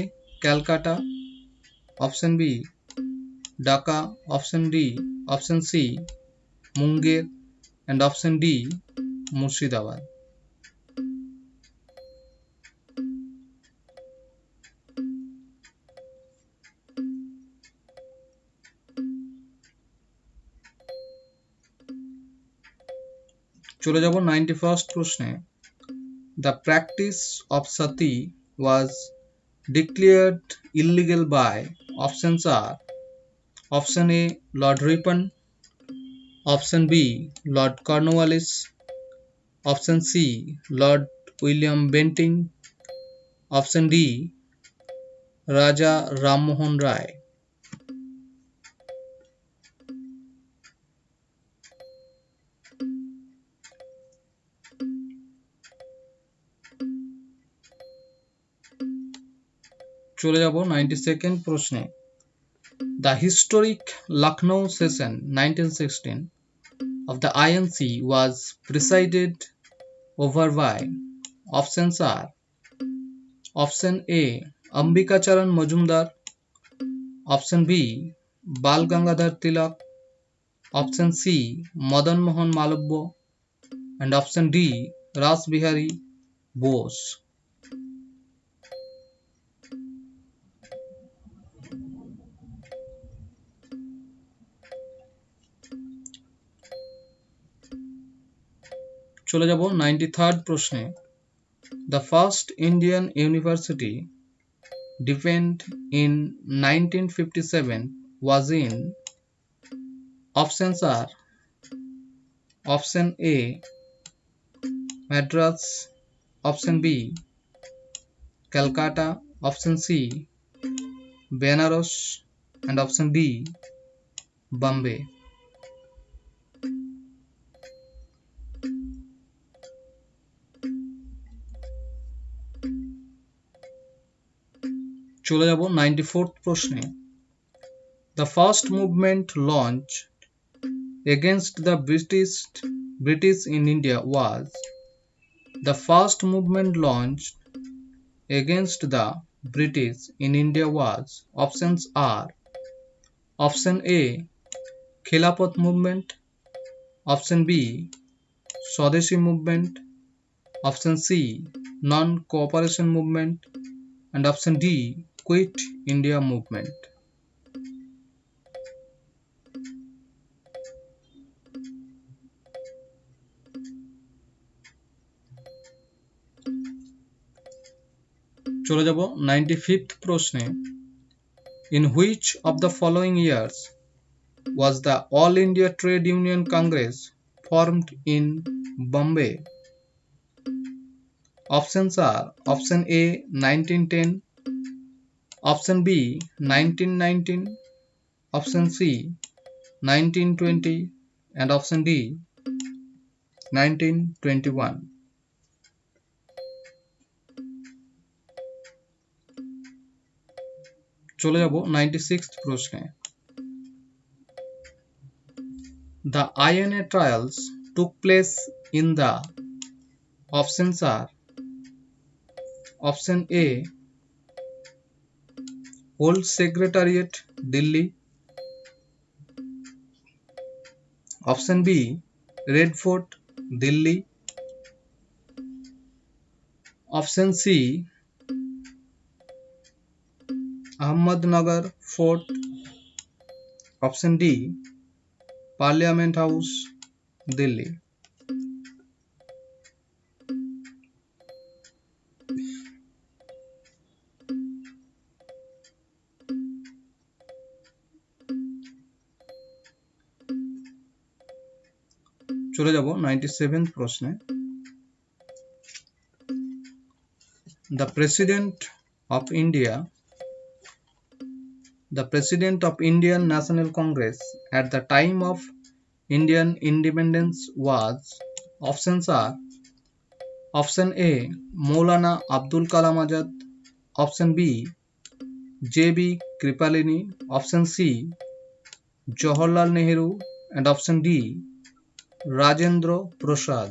Calcutta, option B Dhaka, option C Munger and option D Murshidabad. চলে যাব 91st প্রশ্নে। The practice of sati was declared illegal by options are option A Lord Ripon, option B Lord Cornwallis, option C Lord William Bentinck, option D Raja Rammohon Rai. চলে যাব 92nd প্রশ্নে। The historic Lucknow session 1916 of the INC was presided over by options are option A Ambikacharan Majumdar, option B Bal Gangadhar Tilak, option C Madan Mohan Malabya and option D Ras Bihari Bose. চলে যাব 93rd প্রশ্নে। The first Indian university defined in 1957 was in options are option A Madras, option B Calcutta, option C Benares and option D Bombay. চলে যাব 94th প্রশ্নে। The first movement launched against the British in India was the first movement launched against the British in India was options are option A Khilafat movement, option B Swadeshi movement, option C non-cooperation movement and option D Quit India movement. চলে যাব 95th প্রশ্নে। In which of the following years was the All India Trade Union Congress formed in Bombay? Options are option A 1910, option B 1919, option C 1920 and option D 1921. চলে যাব 96th প্রশ্নে। The INA trials took place in the options are option A Old Secretariat, Delhi, option B Red Fort, Delhi, option C Ahmednagar Fort, option D Parliament House, Delhi. চলে যাব 97th প্রশ্নে। The President of Indian National Congress at the time of Indian independence was, options are: option A, Maulana Abdul Kalam Azad; option B, J.B. Kripalani; option C, Jawaharlal Nehru; and option D, Rajendra Prasad.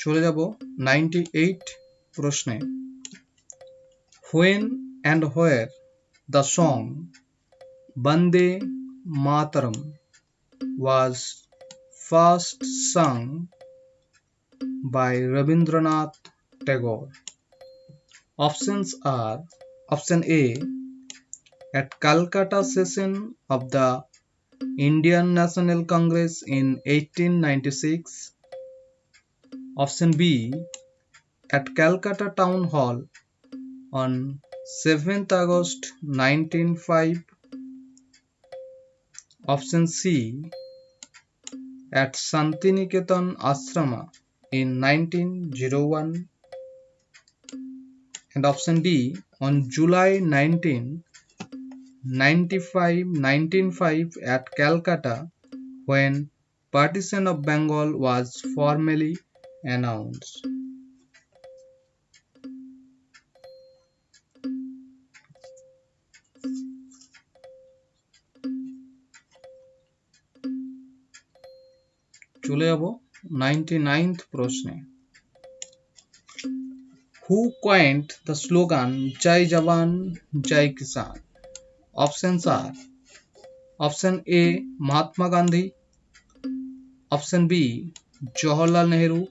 চলে যাব 98 প্রশ্নে। When and where the song Bande Mataram was first sung by Rabindranath Tagore? Options are: option A, at Calcutta session of the Indian National Congress in 1896; option B, at Calcutta Town Hall on 7th August 1905; option C, at Santiniketan Ashrama in 1901; and option D, on July 19, 1905 at Calcutta, when partition of Bengal was formally announced. চলে যাব 99th প্রশ্নে। Who coined the slogan Jai Jawan, Jai Kisan? Options are: option A, Mahatma Gandhi; option B, Jawaharlal Nehru;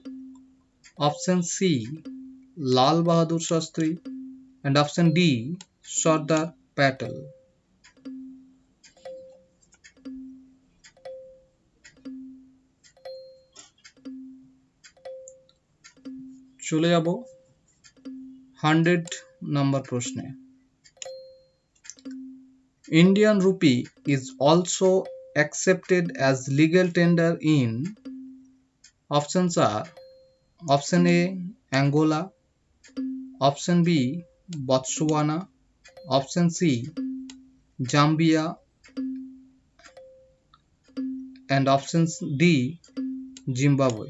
option C, Lal Bahadur Shastri; and option D, Sardar Patel. চলে যাব 100 নম্বর প্রশ্নে। Indian rupee is also accepted as legal tender in, options are: option A, Angola; option B, Botswana; option C, Zambia; and option D, Zimbabwe.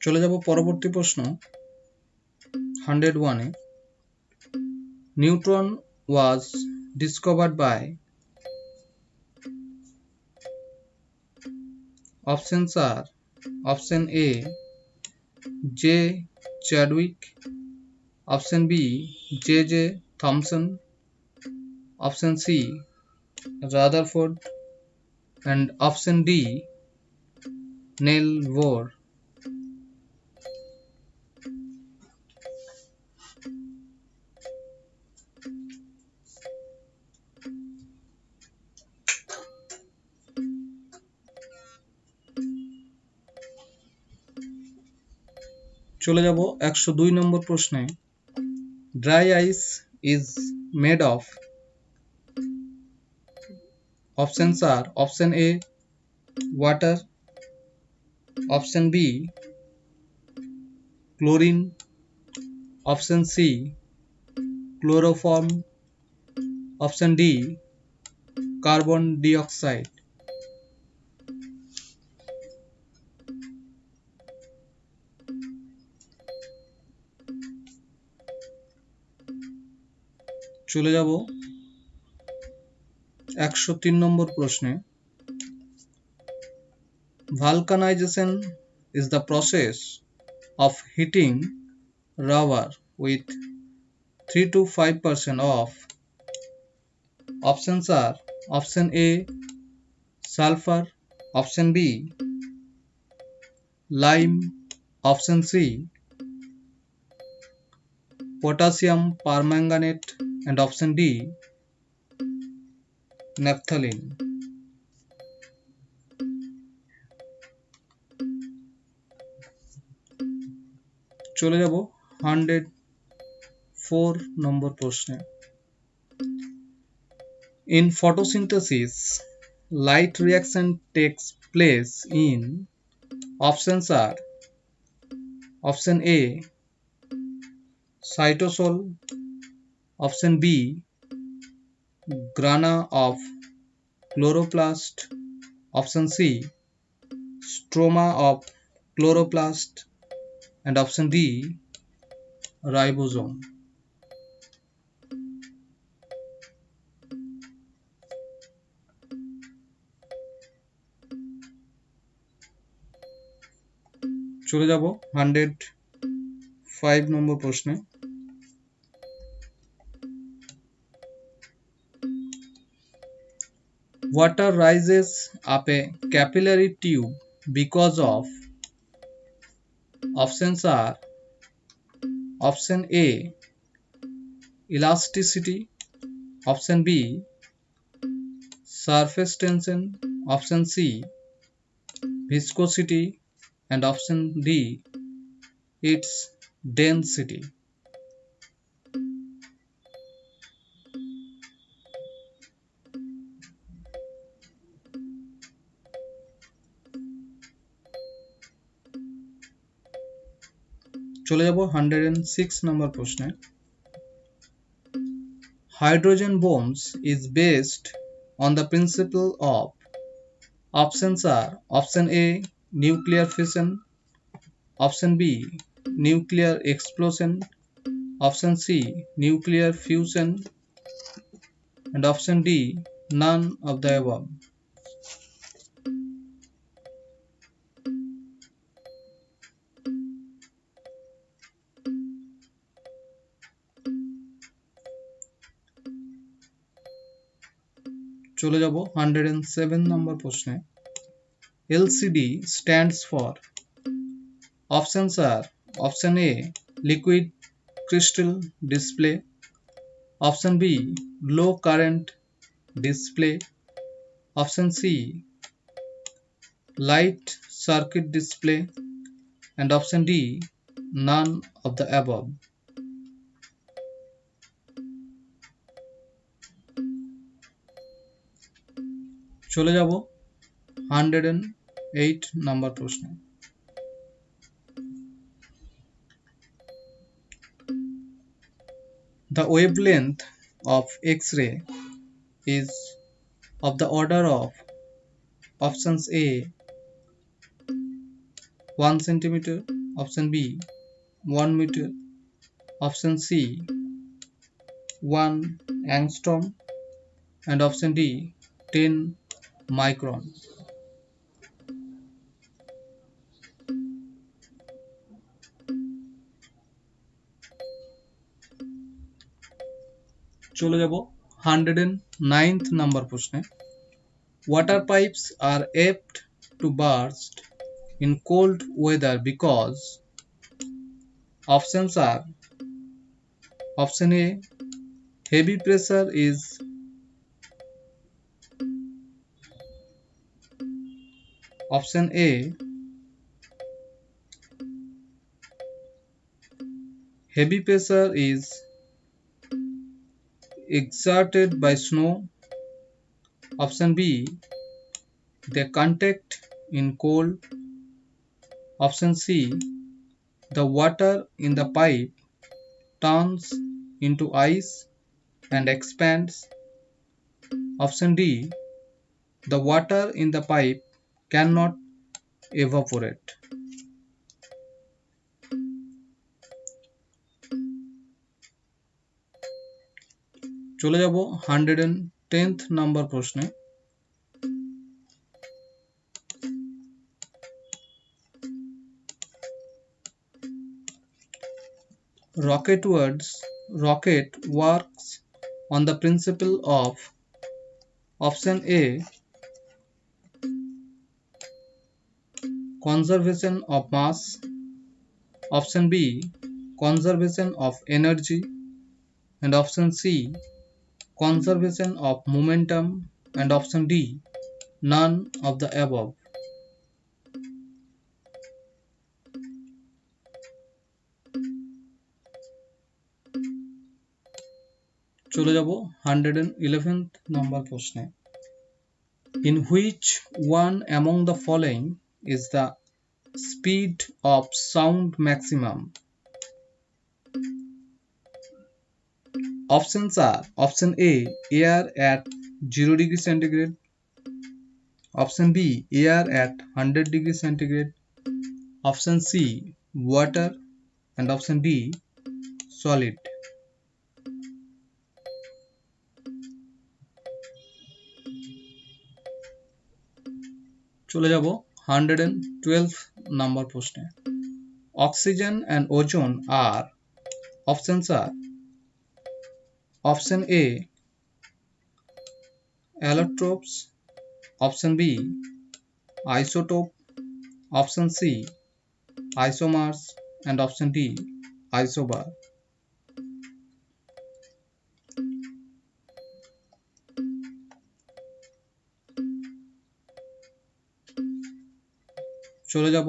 চলে যাব পরবর্তী প্রশ্ন 101 এ। Neutron was discovered by, options are: option A, J. Chadwick; option B, J.J. Thomson; option C, Rutherford; and option D, Neil Bohr. চলে যাব 102 নম্বর প্রশ্নে। Dry ice is made of, options are: option A, water; option B, chlorine; option C, chloroform; option D, carbon dioxide. চলে যাব 103 নম্বর প্রশ্নে। Vulcanization is the process of heating rubber with 3 to 5% of, options are: option A, sulfur; option B, lime; option C, potassium permanganate; and option D, naphthalene. চলে যাব 104 নম্বর প্রশ্নে। In photosynthesis, light reaction takes place in options are option A cytosol, option B grana of chloroplast, option C stroma of chloroplast, and option D ribosome. চলে যাব 105 নম্বর প্রশ্নে। Water rises up a capillary tube because of options are option A elasticity, option B surface tension, option C viscosity, and option D its density. চলে যাব 106 নম্বর প্রশ্নে। Hydrogen bombs is based on the principle of options are option A nuclear fission, option B nuclear explosion, option C nuclear fusion, and option D none of the above. চলে যাব 107 নম্বর প্রশ্নে। LCD stands for options are option A liquid crystal display, option B low current display, option C light circuit display, and option D none of the above. চলে যাব 108 নম্বর প্রশ্নে। The wavelength of X-ray is of the order of options A 1 centimeter, option B 1 meter, option C 1 angstrom, and option D 10 micron. চলে যাব 109th number প্রশ্নে। Water pipes are apt to burst in cold weather because options are option A heavy pressure is option A heavy pressure is exerted by snow, option B they contact in cold, option C the water in the pipe turns into ice and expands, option D the water in the pipe cannot evaporate. চলে যাব 110th number প্রশ্নে। Rocket works on the principle of option A conservation of mass, option B conservation of energy, and option C conservation of momentum, and option D none of the above. চলে যাব 111th number প্রশ্নে। In which one among the following is the speed of sound maximum? Options are option A, air at 0 degree centigrade, option B, air at 100 degree centigrade, option C, water, and option D, solid. চলে যাব 112th number প্রশ্নে। Oxygen and ozone are, options are option A, allotropes, option B, isotope, option C, isomers, and option D, isobar. চলে যাব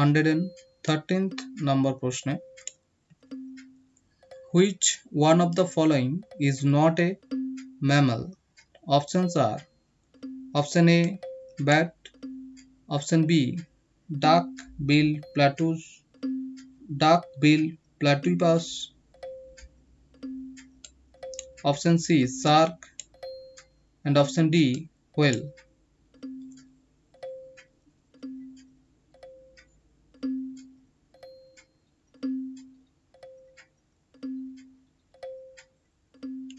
113th number প্রশ্নে। Which one of the following is not a mammal? Options are option A, bat, option B, duck-billed platypus, option C, shark, and option D, whale.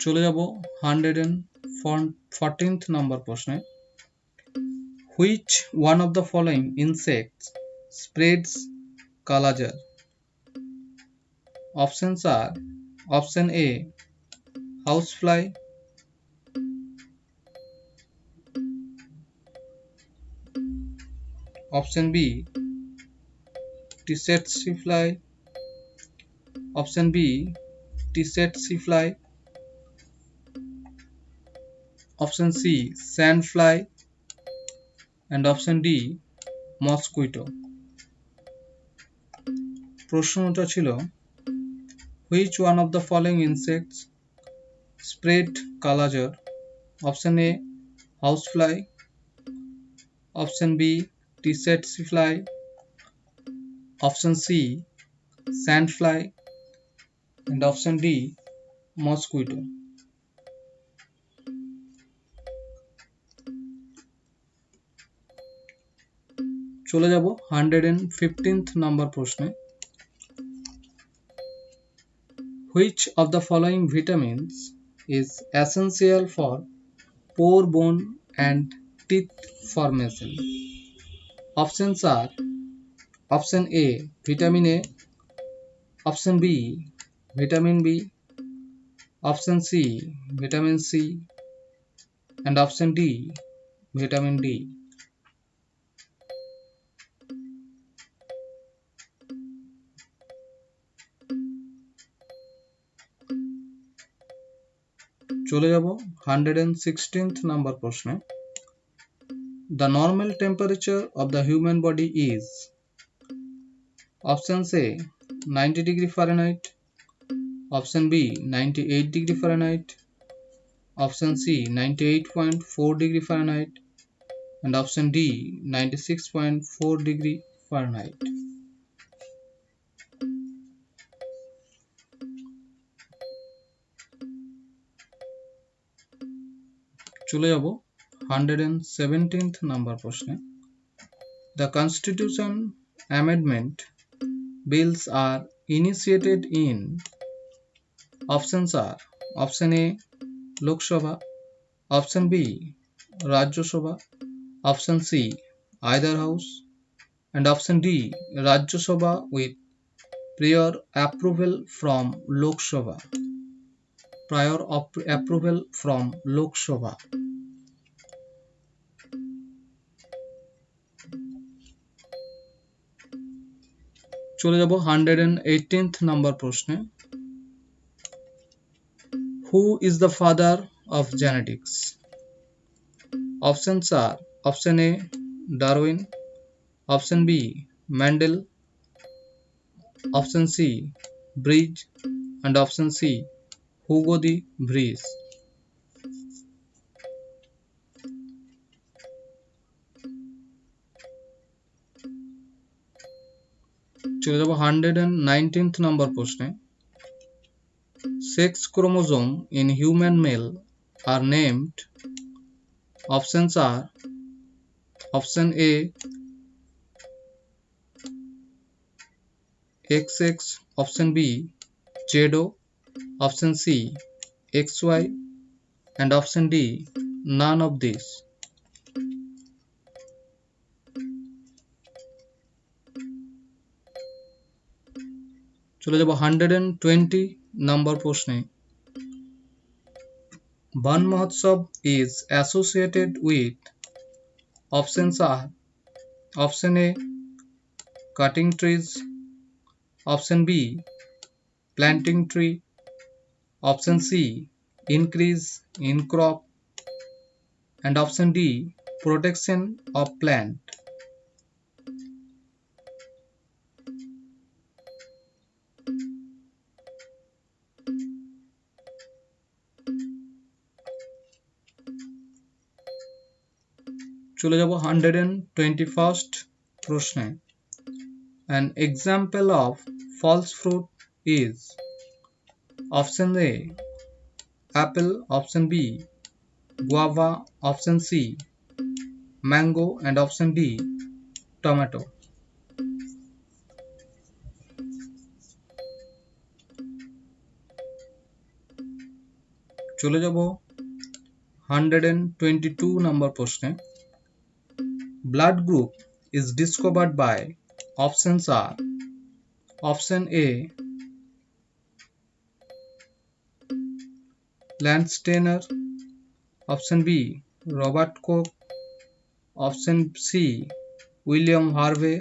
চলে যাব 114th number প্রশ্নে। Which one of the following insects spreads collagen? Options are option A, housefly, option B, tsetse fly, option B, tsetse fly, option C, sandfly, and option D, mosquito. প্রশ্নটা ছিল which one of the following insects spread collagen? Option A, housefly, option B, tsetse fly, option C, sandfly, and option D, mosquito. চলে যাব 115th number প্রশ্নে। Which of the following vitamins is essential for pore bone and teeth formation? Options are option A, vitamin A, option B, vitamin B, option C, vitamin C, and option D, vitamin D. চলে যাব 116th number প্রশ্নে। The normal temperature of the human body is, option A, 90 degree Fahrenheit, option B, 98 degree Fahrenheit, option C, 98.4 degree Fahrenheit, and option D, 96.4 degree Fahrenheit. চলে যাব 117th number প্রশ্নে। The Constitution Amendment bills are initiated in, options are option A, Lok Sabha, option B, Rajya Sabha, option C, either house, and option D, Rajya Sabha with prior approval from Lok Sabha. Prior approval from Lok Sabha. চলে যাব 118th number প্রশ্নে। Who is the father of genetics? Options are option A, Darwin, option B, Mendel, option C, Bridge, and option C, Hugo the bridge. চলে যাব 119th নম্বর প্রশ্নে। Sex chromosome in human male are named. Options are option A XX, option B ZO, option C XY, and option D none of these. চলে যাব 120 নম্বর প্রশ্নে। Ban Mahotsav is associated with. Options are option A cutting trees, option B planting tree, option C increase in crop, and option D protection of plant. চলে যাব 121st প্রশ্নে। An example of false fruit is. Option A apple, option B guava, option C mango, and option D tomato. চলে যাব 122 নম্বর প্রশ্নে। Blood group is discovered by. Options are option A Landsteiner, option B Robert Koch, option C William Harvey,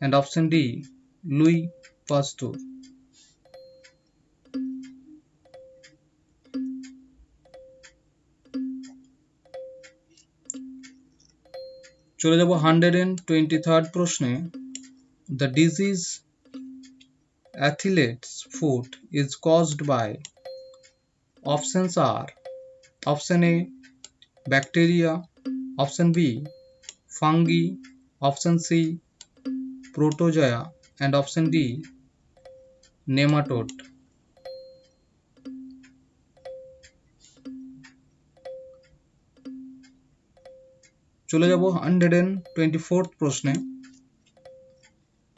and option D Louis Pasteur. চলে যাব 123rd প্রশ্নে। The disease athlete's foot is caused by. Options are option A bacteria, option B fungi, option C protozoa, and option D nematode. চলে যাব 124th প্রশ্নে।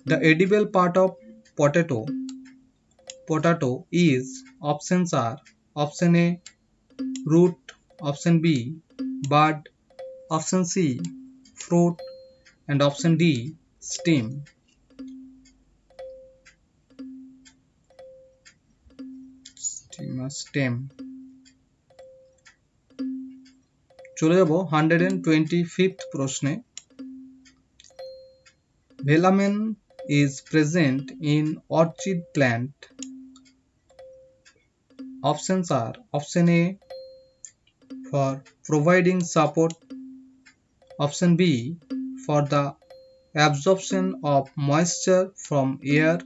The edible part of potato is. Options are option A root, option B bud, option C fruit, and option D stem. Stem. চলে যাব 125th প্রশ্নে। Velamen is present in orchid plant. Options are option A for providing support, option B for the absorption of moisture from air,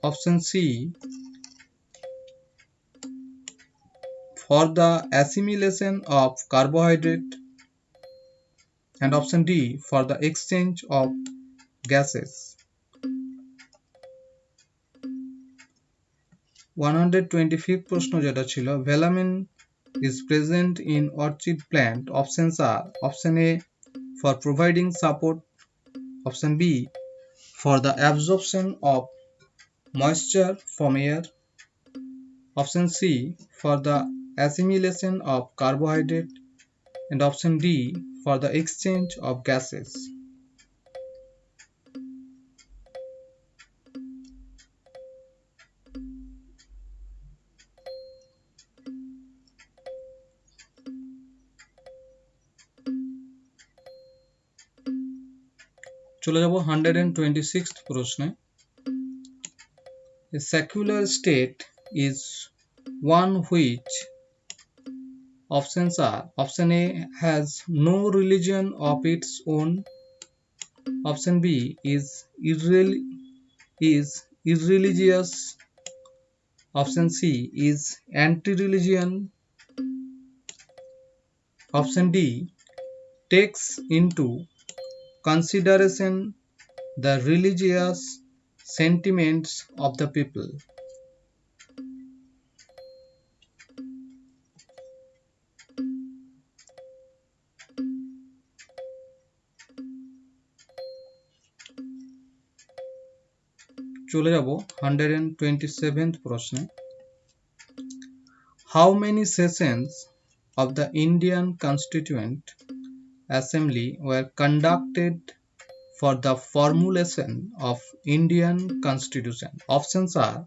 option C for the assimilation of carbohydrate, and option D for the exchange of gases. 125th প্রশ্ন যেটা ছিল, velamen is present in orchid plant. Options are option A for providing support, option B for the absorption of moisture from air, option C for the assimilation of carbohydrate, and option D for the exchange of gases. চলে যাব 126th প্রশ্নে। A secular state is one which. Options are option A has no religion of its own, option B is irreligious. Option C is anti-religion. Option D takes into consideration the religious sentiments of the people. চলে যাব 127th প্রশ্নে। How many sessions of the Indian Constituent Assembly were conducted for the formulation of Indian Constitution? Options are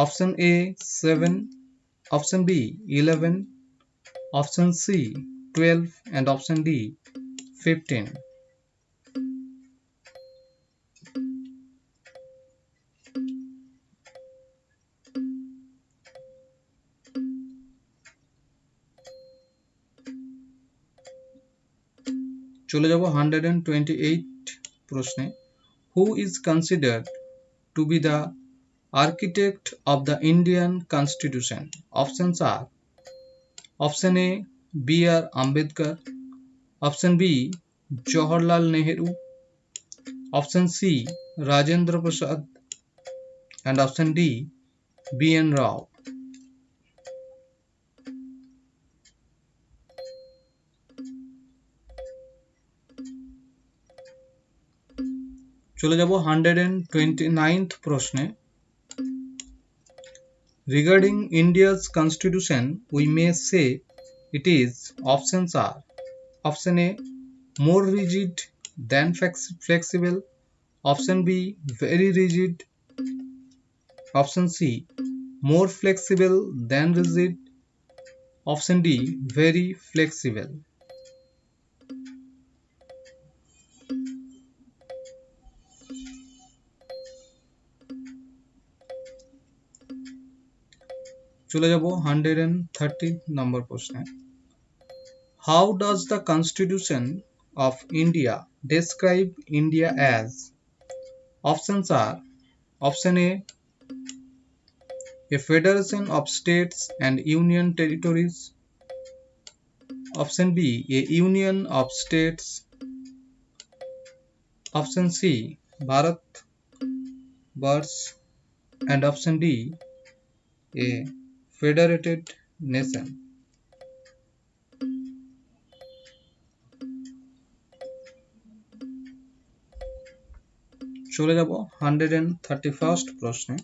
option A 7, option B 11, option C 12 and option D 15. চলে যাব 128 প্রশ্নে। Who is considered to be the architect of the Indian Constitution? Options are option A B.R. Ambedkar, option B Jawaharlal Nehru, option C Rajendra Prasad and option D B.N. Rao. চলে যাব 129th প্রশ্নে। Regarding India's constitution, we may say it is options are option A more rigid than flexible, option B very rigid, option C more flexible than rigid, option D very flexible. চলে যাব 130 নম্বর প্রশ্নে। How does the Constitution of India describe India as? Options are option A federation of states and union territories, option B a union of states, option C Bharat Bars, and option D a federated nation. চলে যাব 131st প্রশ্নে।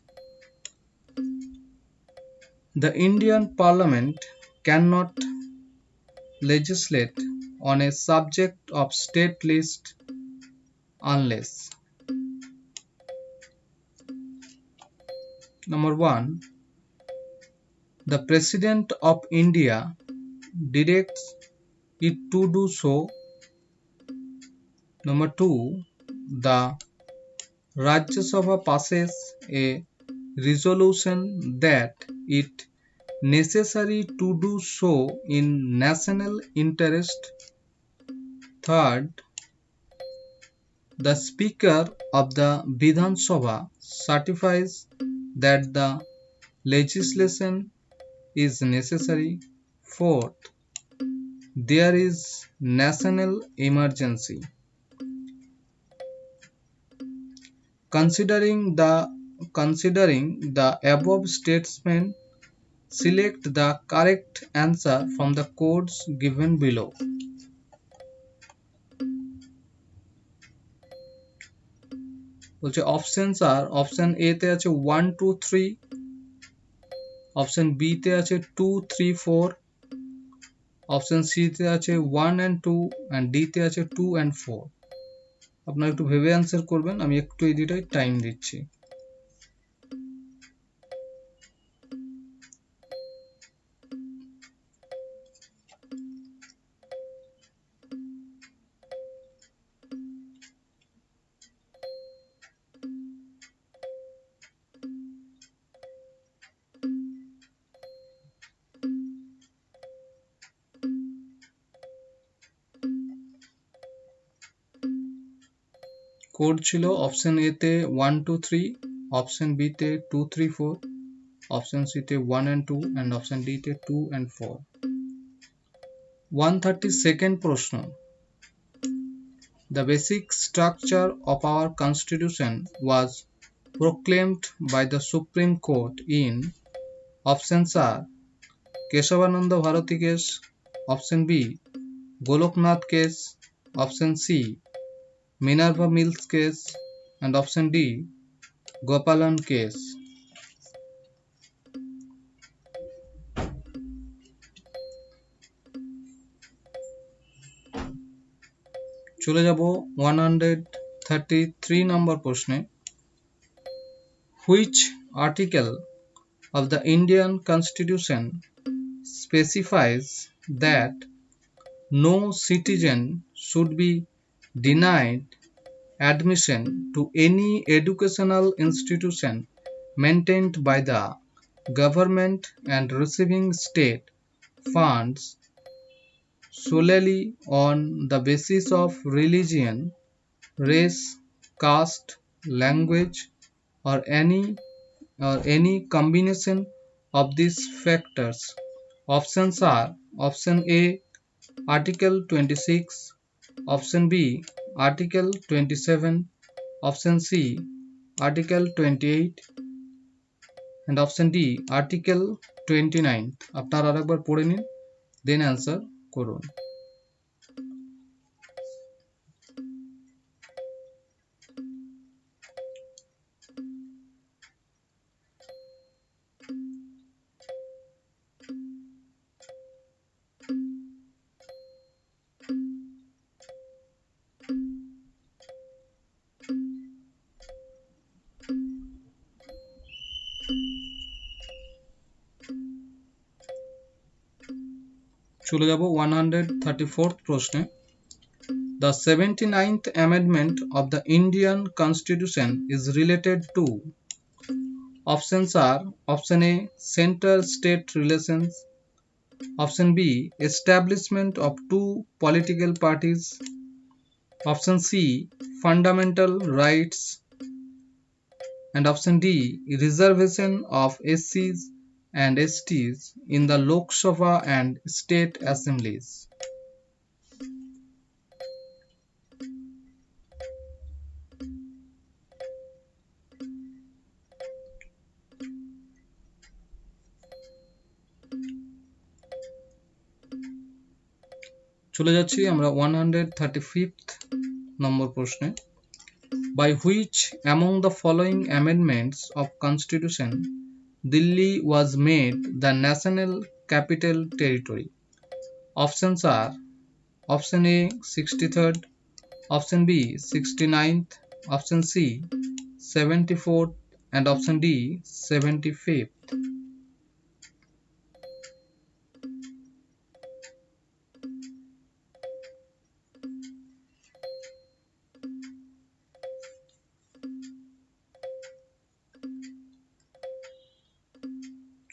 The Indian Parliament cannot legislate on a subject of state list unless number 1 the President of India directs it to do so, number 2 the Rajya Sabha passes a resolution that it necessary to do so in national interest, third the Speaker of the Vidhan Sabha certifies that the legislation is necessary, fourth there is national emergency. Considering the above statement, select the correct answer from the codes given below. বলছে options R option A তে আছে 1 2 3, option B তে আছে 2 3 4, option C তে আছে 1 and 2 and D তে আছে 2 and 4. আপনারা একটু ভেবে অ্যানসার করবেন, আমি একটু এই দুটোই টাইম দিচ্ছি। কোড ছিল অপশন এ তে 1 2 3, অপশন বি তে 2 3 4, অপশন সি তে 1 and 2 and অপশন ডি তে 2 and 4. 132nd প্রশ্ন, the basic structure of our constitution was proclaimed by the Supreme Court in options are Kesavananda Bharati case, option B Golaknath case, option C Minerva Mills case and option D Gopalan case. চলে যাব 133 নম্বর প্রশ্নে. Which article of the Indian Constitution specifies that no citizen should be denied admission to any educational institution maintained by the government and receiving state funds solely on the basis of religion, race, caste, language, or any combination of these factors? Options are option A Article 26, option B Article 27, option C Article 28 and option D Article 29. আপনারা আরেকবার পড়ে নিন, দেন answer করুন. চলে যাব 134th প্রশ্নে. The 79th amendment of the Indian Constitution is related to. Options are option A central state relations, option B establishment of two political parties, option C fundamental rights and option D reservation of SCs and STs in the Lok Sabha and state assemblies. চলে যাচ্ছি আমরা 135th নম্বর প্রশ্নে. By which among the following amendments of Constitution Delhi was made the national capital territory? Options are option A 63rd, option B 69th, option C 74th and option D 75th.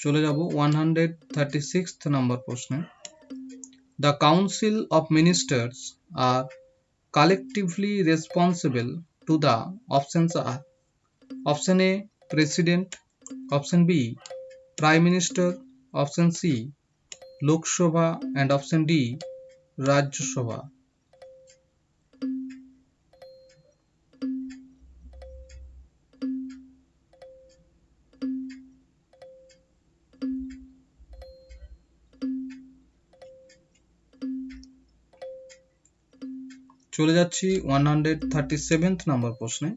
চলে যাব 136th নম্বর প্রশ্নে. The Council of Ministers are collectively responsible to the options are option A President, option B Prime Minister, option C Lok Sabha and option D Rajya Sabha. চলে যাচ্ছি 137th নম্বর প্রশ্নে.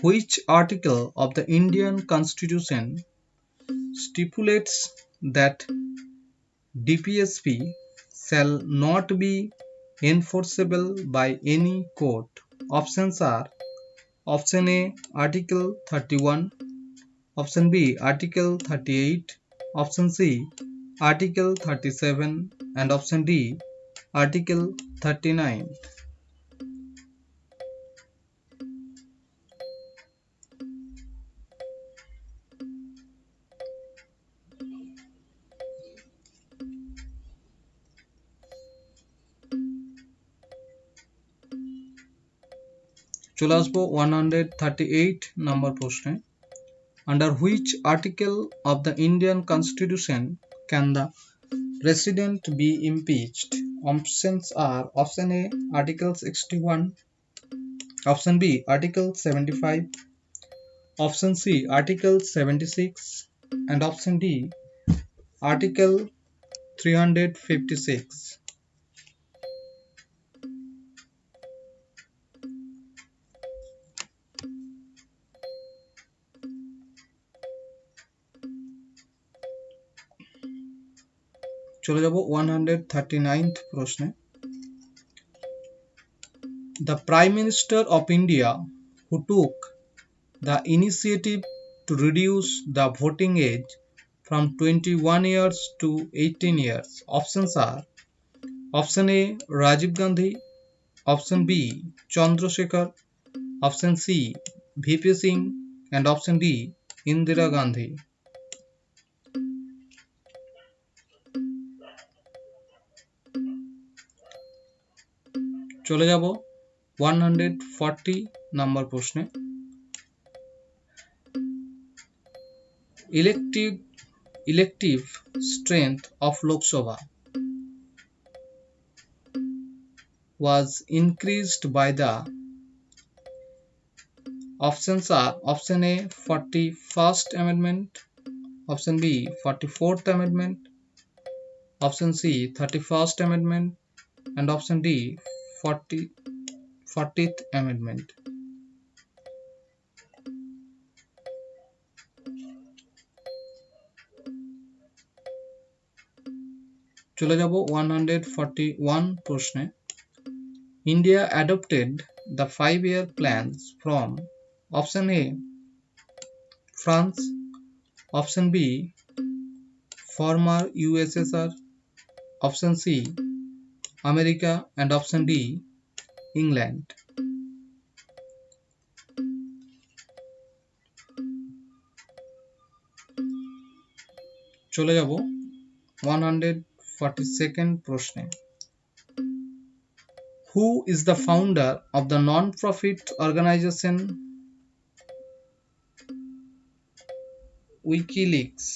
Which article of the Indian Constitution stipulates that DPSP shall not be enforceable by any court? Options are option A Article 31, option B Article 38, option C Article 37 and option D Article 39. চলে আসবো 138 নম্বর প্রশ্নে. Under which article of the Indian Constitution can the President be impeached? Options are option A, Article 61, option B, Article 75, option C, Article 76, and option D, Article 356. চলে যাব 139th প্রশ্নে। The Prime Minister of India who took the initiative to reduce the voting age from 21 years to 18 years. Options are option A, Rajiv Gandhi, option B, Chandrasekhar, option C, VP Singh, and option D, Indira Gandhi. চলে যাব 140 নম্বর প্রশ্নে। Elective strength of Lok Sabha was increased by the options are option A, 41st Amendment, option B, 44th Amendment, option C, 31st Amendment, and option D, 40th Amendment. চলে যাব 141 প্রশ্নে। India adopted the 5-year plans from option A, France, option B, former USSR, option C, America, and option D, England. চলে যাব 142nd প্রশ্নে। Who is the founder of the non-profit organization WikiLeaks?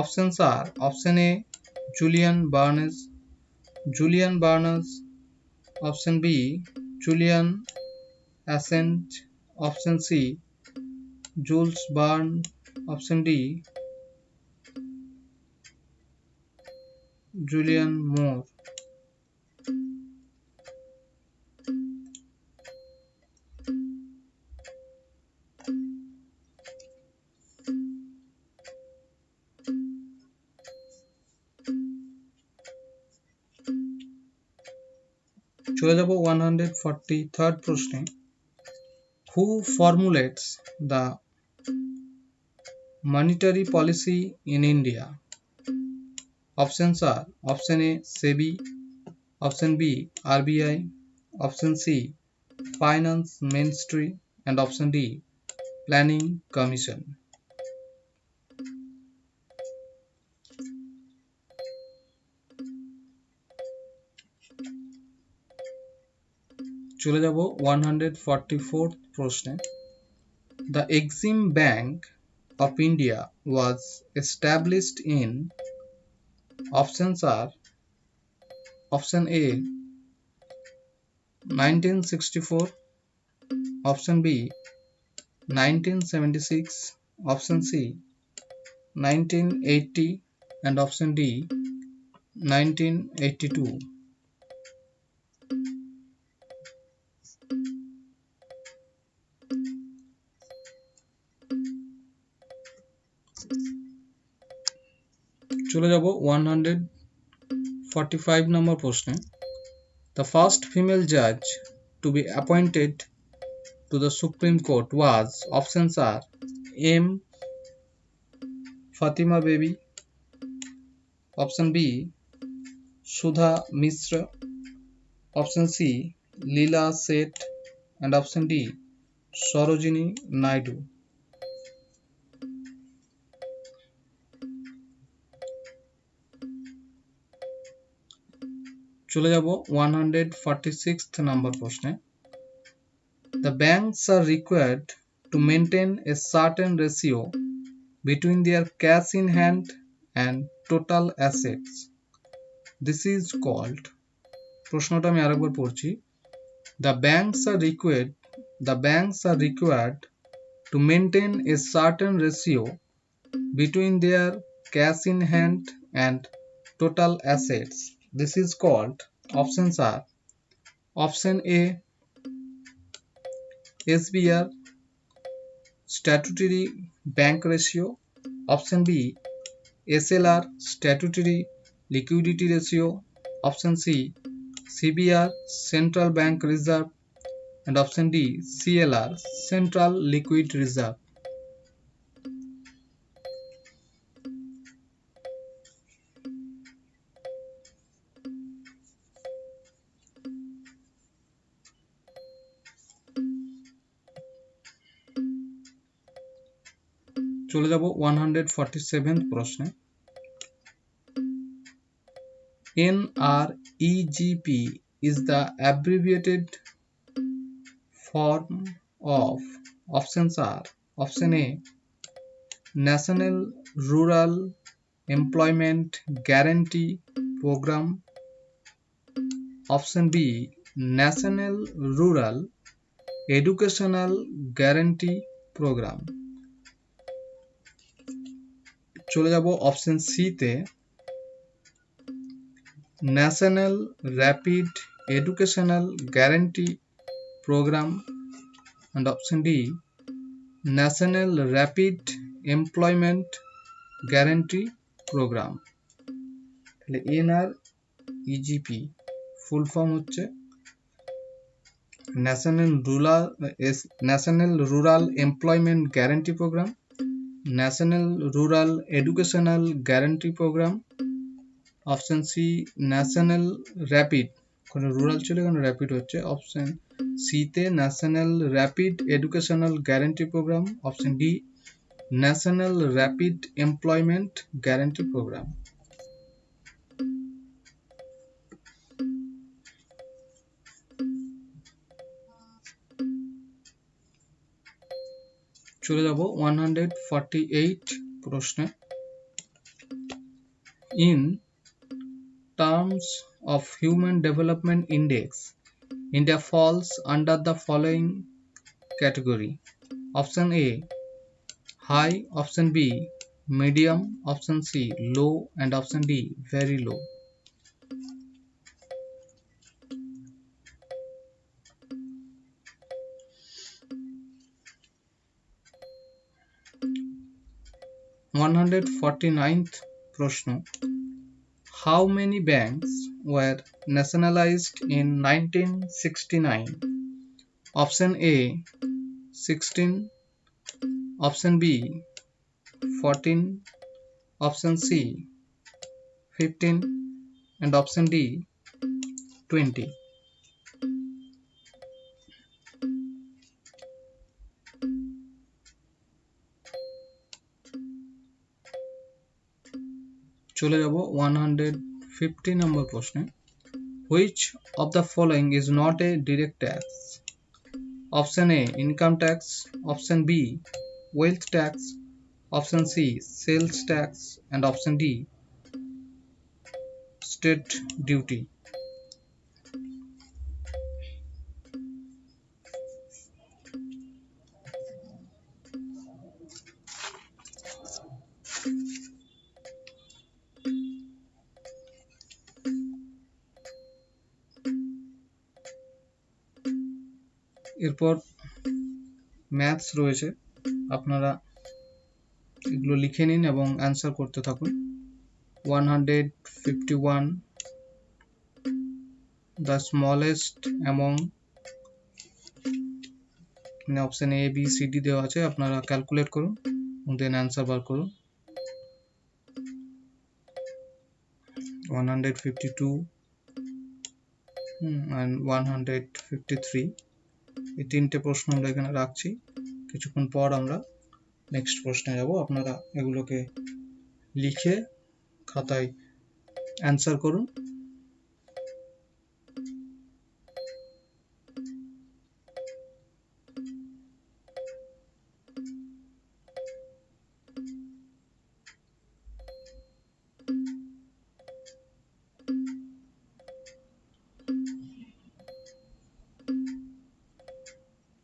Options are option A, Julian Barnes, option B, Julian Assange, option C, Jules Verne, option D, Julian Moore. চলে যাব 143rd প্রশ্নে। Who formulates the monetary policy in India? Options are option A, SEBI, option B, RBI, option C, Finance Ministry, and option D, Planning Commission. চলে যাব 144th প্রশ্নে। The Exim Bank of India was established in options are option A, 1964, option B, 1976, option C, 1980, and option D, 1982. চলে যাব 145 নম্বর প্রশ্নে। The first female judge to be appointed to the Supreme Court was options are M, Fatima Baby, option B, Sudha Mishra, option C, Leela Seth, and option D, Sarojini Naidu. চলে যাব 146th number প্রশ্নে। The banks are required to maintain a certain ratio between their cash in hand and total assets. This is called, প্রশ্নটা আমি আরেকবার পড়ছি। The banks are required to maintain a certain ratio between their cash in hand and total assets. This is called, options are option A SBR statutory bank ratio, option B SLR statutory liquidity ratio, option C CBR central bank reserve, and option D CLR central liquid reserve. চলে যাব 147th প্রশ্নে। NREGP is the abbreviated form of, options are option A National Rural Employment Guarantee Program, option B National Rural Educational Guarantee Program। চলে যাব option C তে, national rapid educational guarantee programme, and option D national rapid employment guarantee programme. তাহলে NREGP full form হচ্ছে national rural employment guarantee programme, national rural educational guarantee programme, option C national rapid, কোনো rural ছিল কেন rapid হচ্ছে, option C তে national rapid educational guarantee programme, option D national rapid employment guarantee programme. চলে যাব 148 প্রশ্নে। In terms of Human Development Index, India falls under the following category: option A high, option B medium, option C low, and option D very low. One 149th প্রশ্ন। How many banks were nationalized in 1969? Option A 16, option B 14, option C 15, and option D 20. চলে যাব 150 নম্বর প্রশ্নে। Which of the following is not a direct tax? Option A income tax, option B wealth tax, option C sales tax, and option D state duty. এরপর maths রয়েছে, আপনারা এগুলো লিখে নিন এবং অ্যান্সার করতে থাকুন। 151 the smallest among, option A B C D দেওয়া আছে, আপনারা ক্যালকুলেট করুন দেন অ্যান্সার বার করুন। 152 and 153, এই তিনটে প্রশ্ন আমরা এখানে রাখছি। কিছুক্ষণ পর আমরা নেক্সট প্রশ্নে যাব, আপনারা এগুলোকে লিখে খাতায় অ্যান্সার করুন।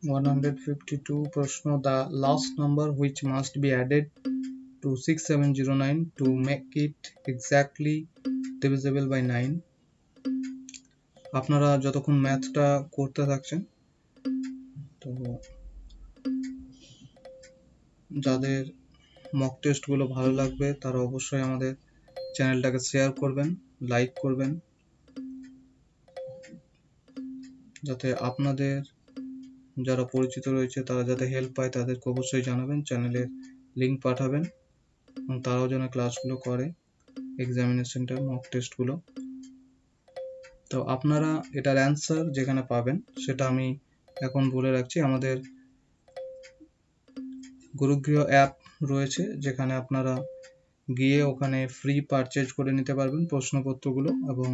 152 প্রশ্ন, the last number which must be added to 6709 to make it exactly divisible by 9. আপনারা যতক্ষণ ম্যাথটা করতে থাকছেন, তো যাদের মক টেস্টগুলো ভালো লাগবে তারা অবশ্যই আমাদের চ্যানেলটাকে শেয়ার করবেন, লাইক করবেন, যাতে আপনাদের যারা পরিচিত রয়েছে তারা যাতে হেল্প পায় তাদেরকে অবশ্যই জানাবেন, চ্যানেলের লিঙ্ক পাঠাবেন এবং তারাও যেন ক্লাসগুলো করে, এক্সামিনেশনটা মক টেস্টগুলো। তো আপনারা এটার অ্যান্সার যেখানে পাবেন সেটা আমি এখন বলে রাখছি। আমাদের গুরুগৃহ অ্যাপ রয়েছে, যেখানে আপনারা গিয়ে ওখানে ফ্রি পারচেজ করে নিতে পারবেন প্রশ্নপত্রগুলো এবং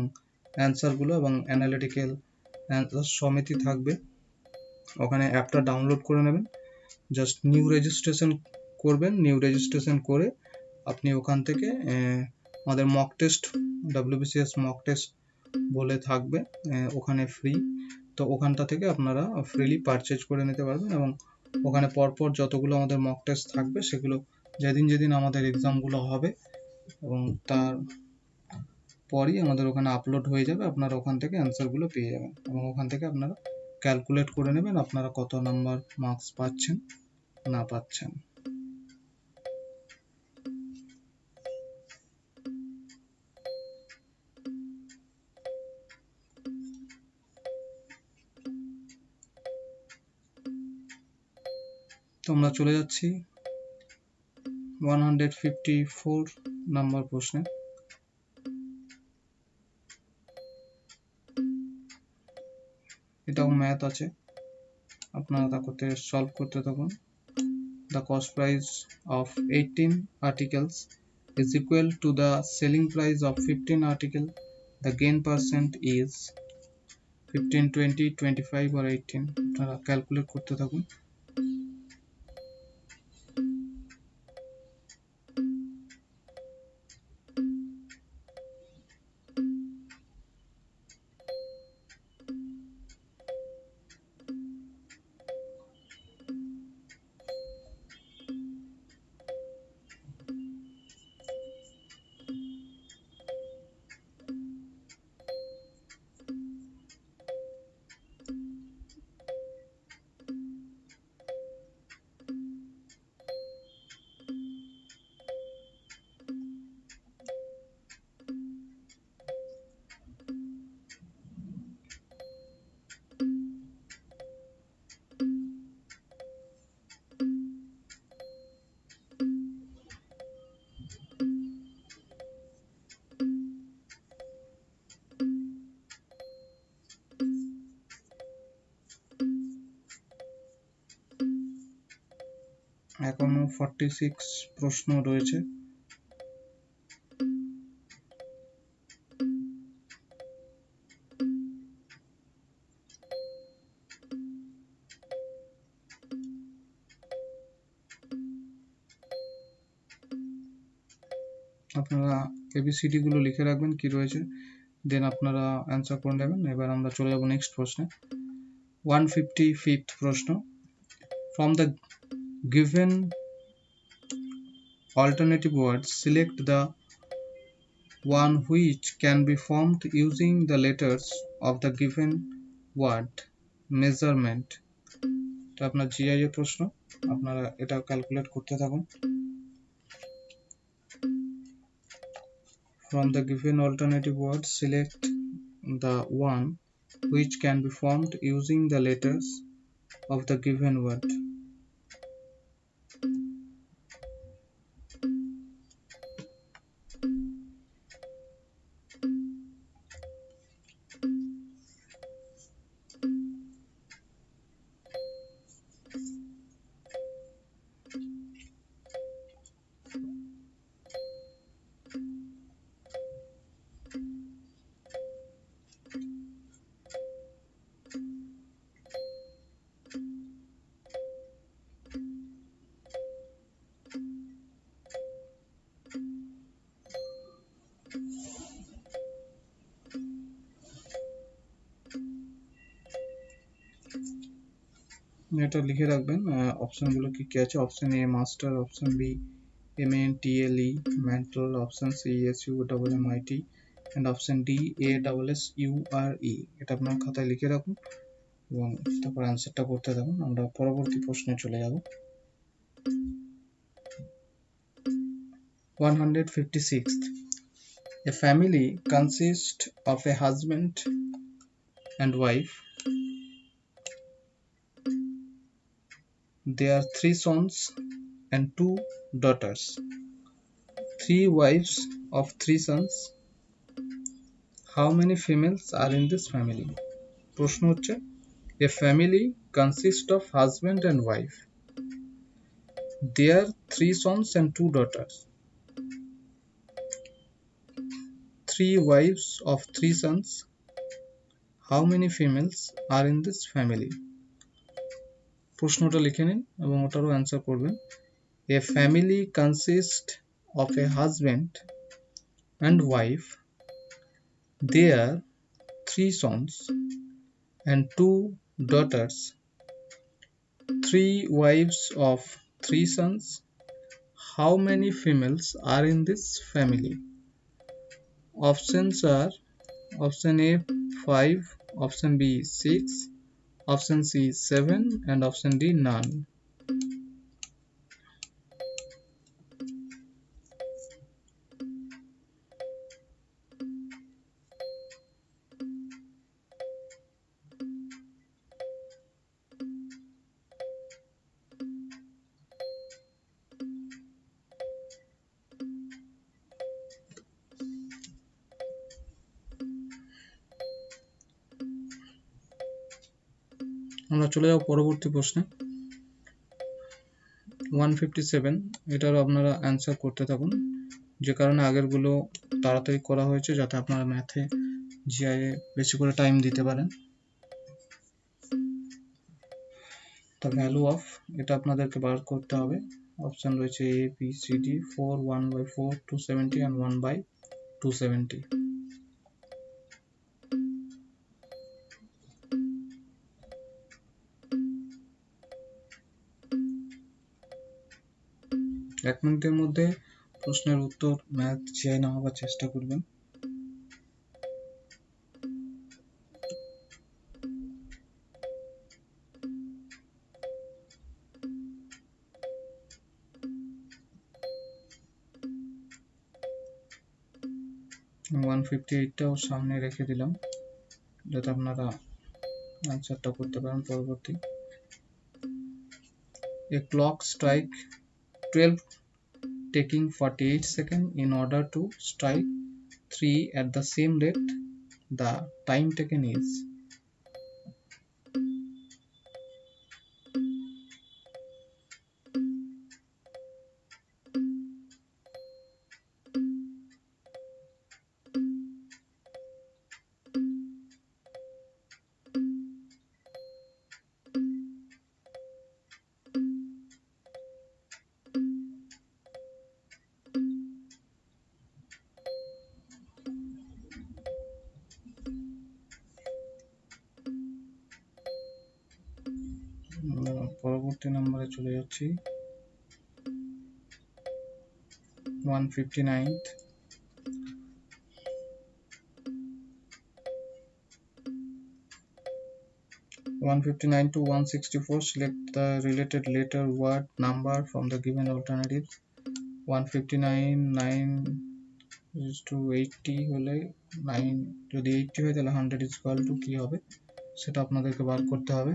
অ্যান্সারগুলো, এবং অ্যানালিটিক্যাল অ্যান্সার সমিতি থাকবে। ওখানে অ্যাপটা ডাউনলোড করে নেবেন, জাস্ট নিউ রেজিস্ট্রেশন করবেন। নিউ রেজিস্ট্রেশন করে আপনি ওখান থেকে আমাদের mock test wbcs mock test বলে থাকবে, ওখানে ফ্রি। তো ওখানটা থেকে আপনারা ফ্রিলি পারচেজ করে নিতে পারবেন এবং ওখানে পরপর যতগুলো আমাদের মক টেস্ট থাকবে সেগুলো যেদিন যেদিন আমাদের এক্সামগুলো হবে এবং তার পরই আমাদের ওখানে আপলোড হয়ে যাবে, আপনারা ওখান থেকে অ্যান্সারগুলো পেয়ে যাবেন এবং ওখান থেকে আপনারা ক্যালকুলেট করে নেবেন আপনারা কত নাম্বার মার্কস পাচ্ছেন না পাচ্ছেন। তো আমরা চলে যাচ্ছি 154 নাম্বার প্রশ্নে। এটাও ম্যাথ আছে, আপনারা তা করতে সলভ করতে থাকুন। The cost price of 18 articles is equal to the selling price of 15 articles. The gain percent is 15, 20, 25 or 18. আপনারা ক্যালকুলেট করতে থাকুন। এখনো 46 প্রশ্ন রয়েছে। আপনারা এবিসিডি গুলো লিখে রাখবেন কি রয়েছে, দেন আপনারা অ্যান্সার করে নেবেন। এবার আমরা চলে যাব নেক্সট প্রশ্নে। 155th প্রশ্ন, from the given alternative words select the one which can be formed using the letters of the given word measurement. তো আপনার জিআই এর প্রশ্ন, আপনারা এটা ক্যালকুলেট করতে থাকুন। From the given alternative words select the one which can be formed using the letters of the given word. এটা লিখে রাখবেন অপশনগুলো কি কি আছে। Option A master, option B MANTLE mental, option C SUMIT and option D ASSURE। এটা আপনার খাতায় লিখে রাখুন এবং তারপর অ্যান্সারটা করতে থাকুন। আমরা পরবর্তী প্রশ্নে চলে যাব। 156th, a family consists of a husband and wife. There are 3 sons and 2 daughters. 3 wives of 3 sons. How many females are in this family? প্রশ্ন হচ্ছে a family consists of husband and wife. There are 3 sons and 2 daughters. 3 wives of 3 sons. How many females are in this family? প্রশ্নটা লিখে নিন এবং ওটারও answer করবেন। A family consists of a husband and wife. There are 3 sons and 2 daughters. 3 wives of 3 sons. How many females are in this family? Options are option A 5, option B 6, option C 7 and option D none. আমরা চলে যাব পরবর্তী প্রশ্নে। 157, এটারও আপনারা answer করতে থাকুন, যে কারণে আগেরগুলো তাড়াতাড়ি করা হয়েছে যাতে আপনারা ম্যাথে জিআই বেশি করে টাইম দিতে পারেন। দ্য ভ্যালু অফ, এটা আপনাদেরকে বার করতে হবে। অপশন রয়েছে A B C D 4 1/4 270 and 1/270। এক মিনিটের মধ্যে প্রশ্নের উত্তর ম্যাথ জিআই না হওয়ার চেষ্টা করবেন। আমি 158টাও সামনে রেখে দিলাম যাতে আপনারা অ্যান্সারটা করতে পারেন পরবর্তী। A clock strike 12 taking 48 seconds in order to strike 3 at the same rate. The time taken is। পরবর্তী নম্বরে চলে যাচ্ছি। 159th, to 164, select the related letter, word, number from the given alternatives। 159 9 is to 80 হলে 9 যদি 80 হয় তাহলে 100 is equal to কি হবে সেটা আপনাদেরকে বার করতে হবে।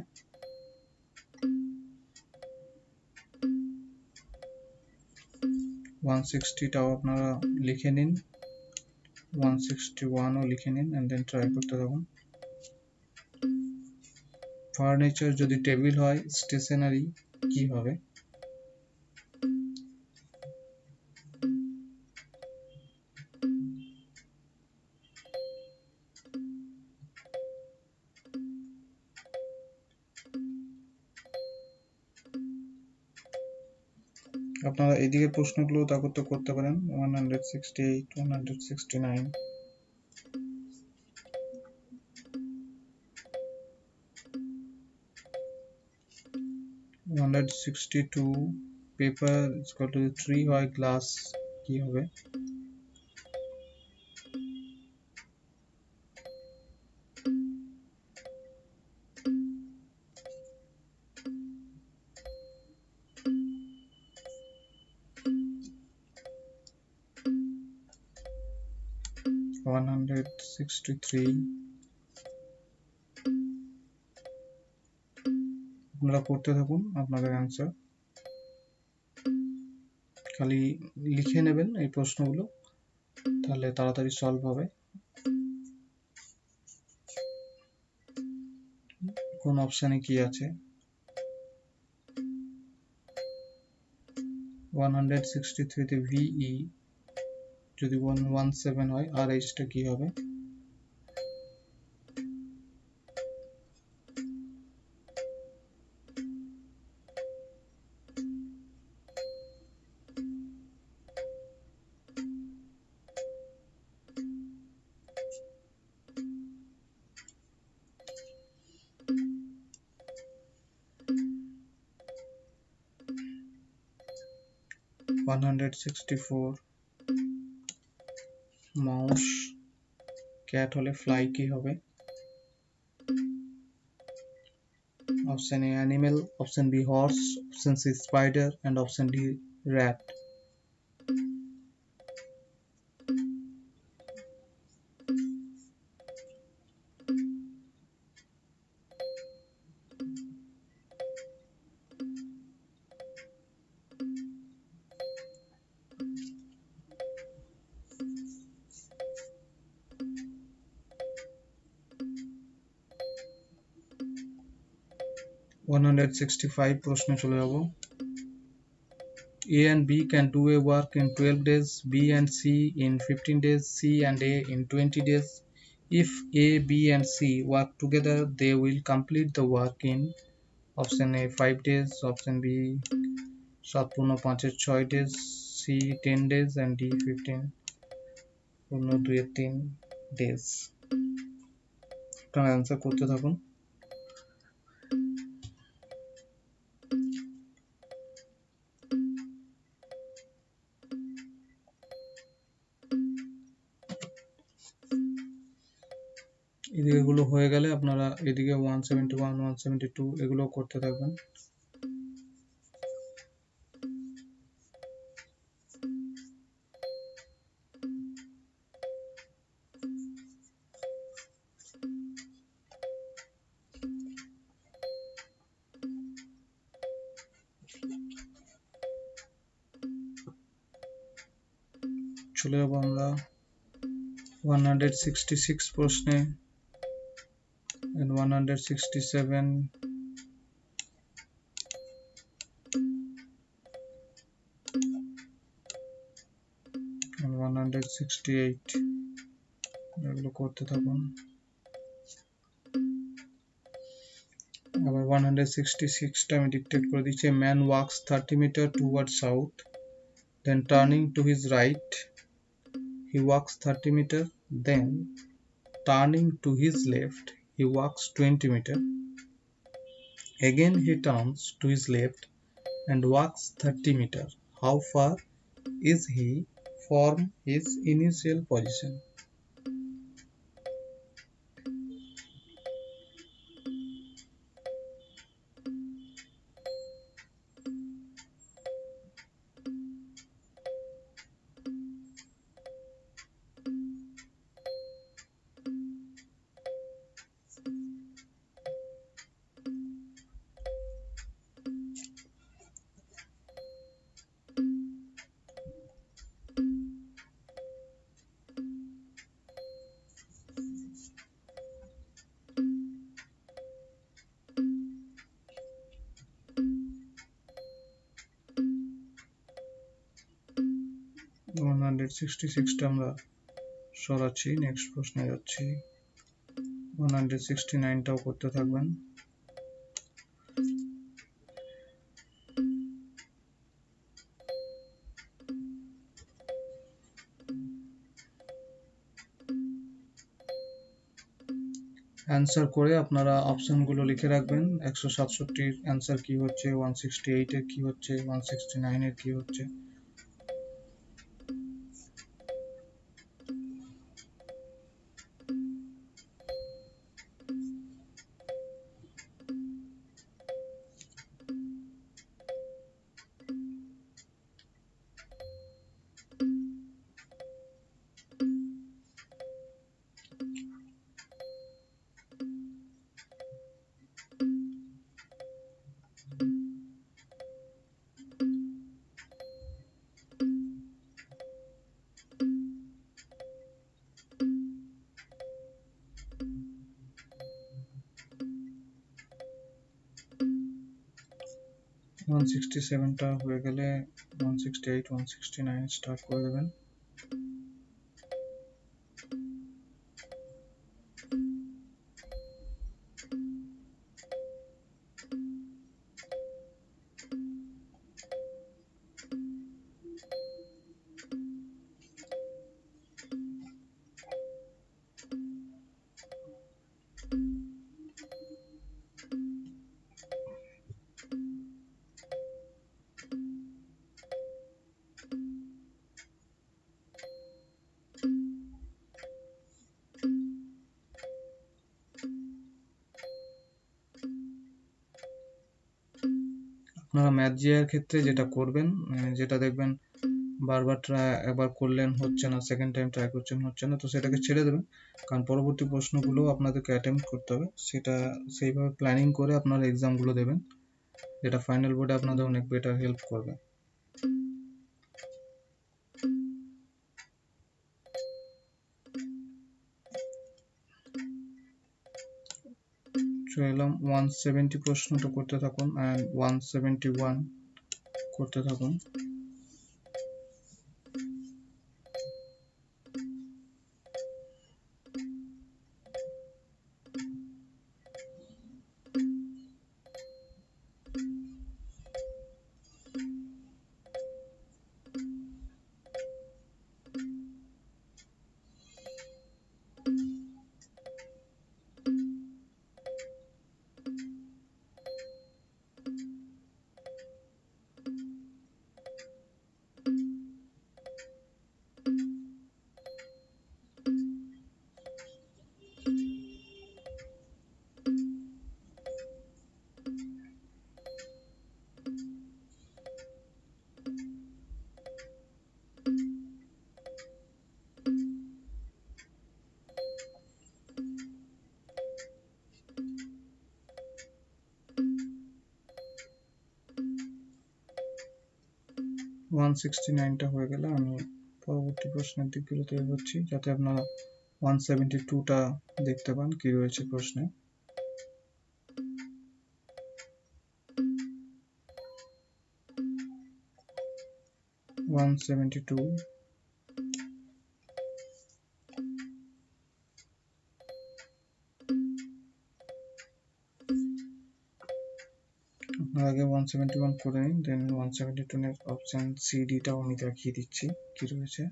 160টাও আপনারা লিখে নিন, 161ও লিখে নিন and then try করতে থাকুন। ফার্নিচার যদি টেবিল হয় স্টেশনারি কি হবে? আপনারা এদিকের প্রশ্নগুলো তা করতে পারেন। 168 169। 162 পেপার ইজ ইকুয়াল টু 3 হয় গ্লাস কি হবে? 163 আপনারা করতে থাকুন আপনাদের অ্যান্সার, খালি লিখে নেবেন এই প্রশ্নগুলো, তাহলে তাড়াতাড়ি সলভ হবে। কোন অপশানে কি আছে? 163 তে VE যদি 117 হয়, আর এইচটা কি হবে? 164 মাউস, ক্যাট হলে ফ্লাই কি হবে? Option A animal, option B horse, option C spider and option D rat. 165 প্রশ্নে চলে যাব। A and B can do a work in 12 days, B and C in 15 days, C and A in 20 days. If A, B and C work together, they will complete the work in option A 5 days, option B 7 পূর্ণ 5 6 days, C 10 days and D 15 পূর্ণ 2 3 days. আপনারা answer করতে থাকুন। এদিকে এগুলো হয়ে গেলে আপনারা এদিকে 171 172 এগুলো করতে থাকবেন। চলে যাব আমরা 166 প্রশ্নে and 167 and 168 এগুলো করতে থাকুন। আবার 166টা আমি ডিকটেট করে দিচ্ছি। man walks 30 meter towards south, then turning to his right he walks 30 meter, then turning to his left he walks 20 meter, again he turns to his left and walks 30 meter. How far is he from his initial position? One 166টা আমরা সরাচ্ছি, next প্রশ্নে যাচ্ছি। 169টাও করতে থাকবেন। Answer করে আপনারা অপশনগুলো লিখে রাখবেন। 167 অ্যান্সার কি হচ্ছে, 168 এর কি হচ্ছে, 169 এর কি হচ্ছে। ওয়ান সিক্সটি সেভেনটা হয়ে গেলে 168 169 স্টার্ট করে দেবেন। আপনারা ম্যাথ জিআইয়ের ক্ষেত্রে যেটা করবেন, যেটা দেখবেন বারবার একবার করলেন হচ্ছে না, সেকেন্ড টাইম ট্রাই করছেন হচ্ছে না, তো সেটাকে ছেড়ে দেবেন। কারণ পরবর্তী প্রশ্নগুলো আপনাদেরকে অ্যাটেম্প্ট করতে হবে, সেটা সেইভাবে প্ল্যানিং করে আপনারা এক্সামগুলো দেবেন, যেটা ফাইনাল বোর্ডে আপনাদের অনেক বেটার হেল্প করবে। চলে এলাম 170 প্রশ্নটা করতে থাকুন অ্যান্ড 171 করতে থাকুন। ওয়ান সিক্সটি নাইনটা হয়ে গেলে আমি পরবর্তী প্রশ্নের দিকগুলোতে এগোচ্ছি, যাতে আপনারা 172টা দেখতে পান কি রয়েছে প্রশ্নে। ওয়ান সেভেন্টি টু, আপনার আগে 171 করে নিন, দেন 172 এর অপশন সি ডিটাও আমি দেখিয়ে দিচ্ছি কি রয়েছে।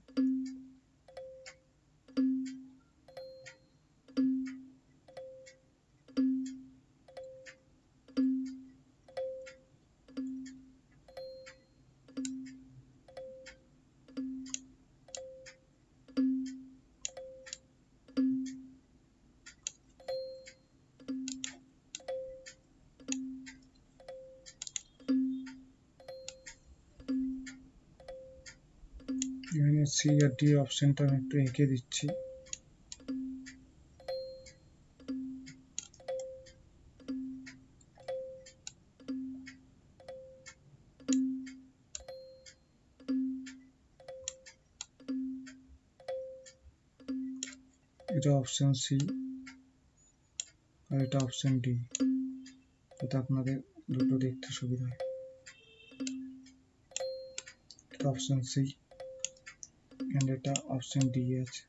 এখানে সি আর ডি অপশনটা আমি একটু এঁকে দিচ্ছি। এটা অপশন সি আর এটা অপশন ডি, যাতে আপনাদের দুটো দেখতে সুবিধা হয়। এটা অপশন সি এন্ড এটা অপশন ডি আছে।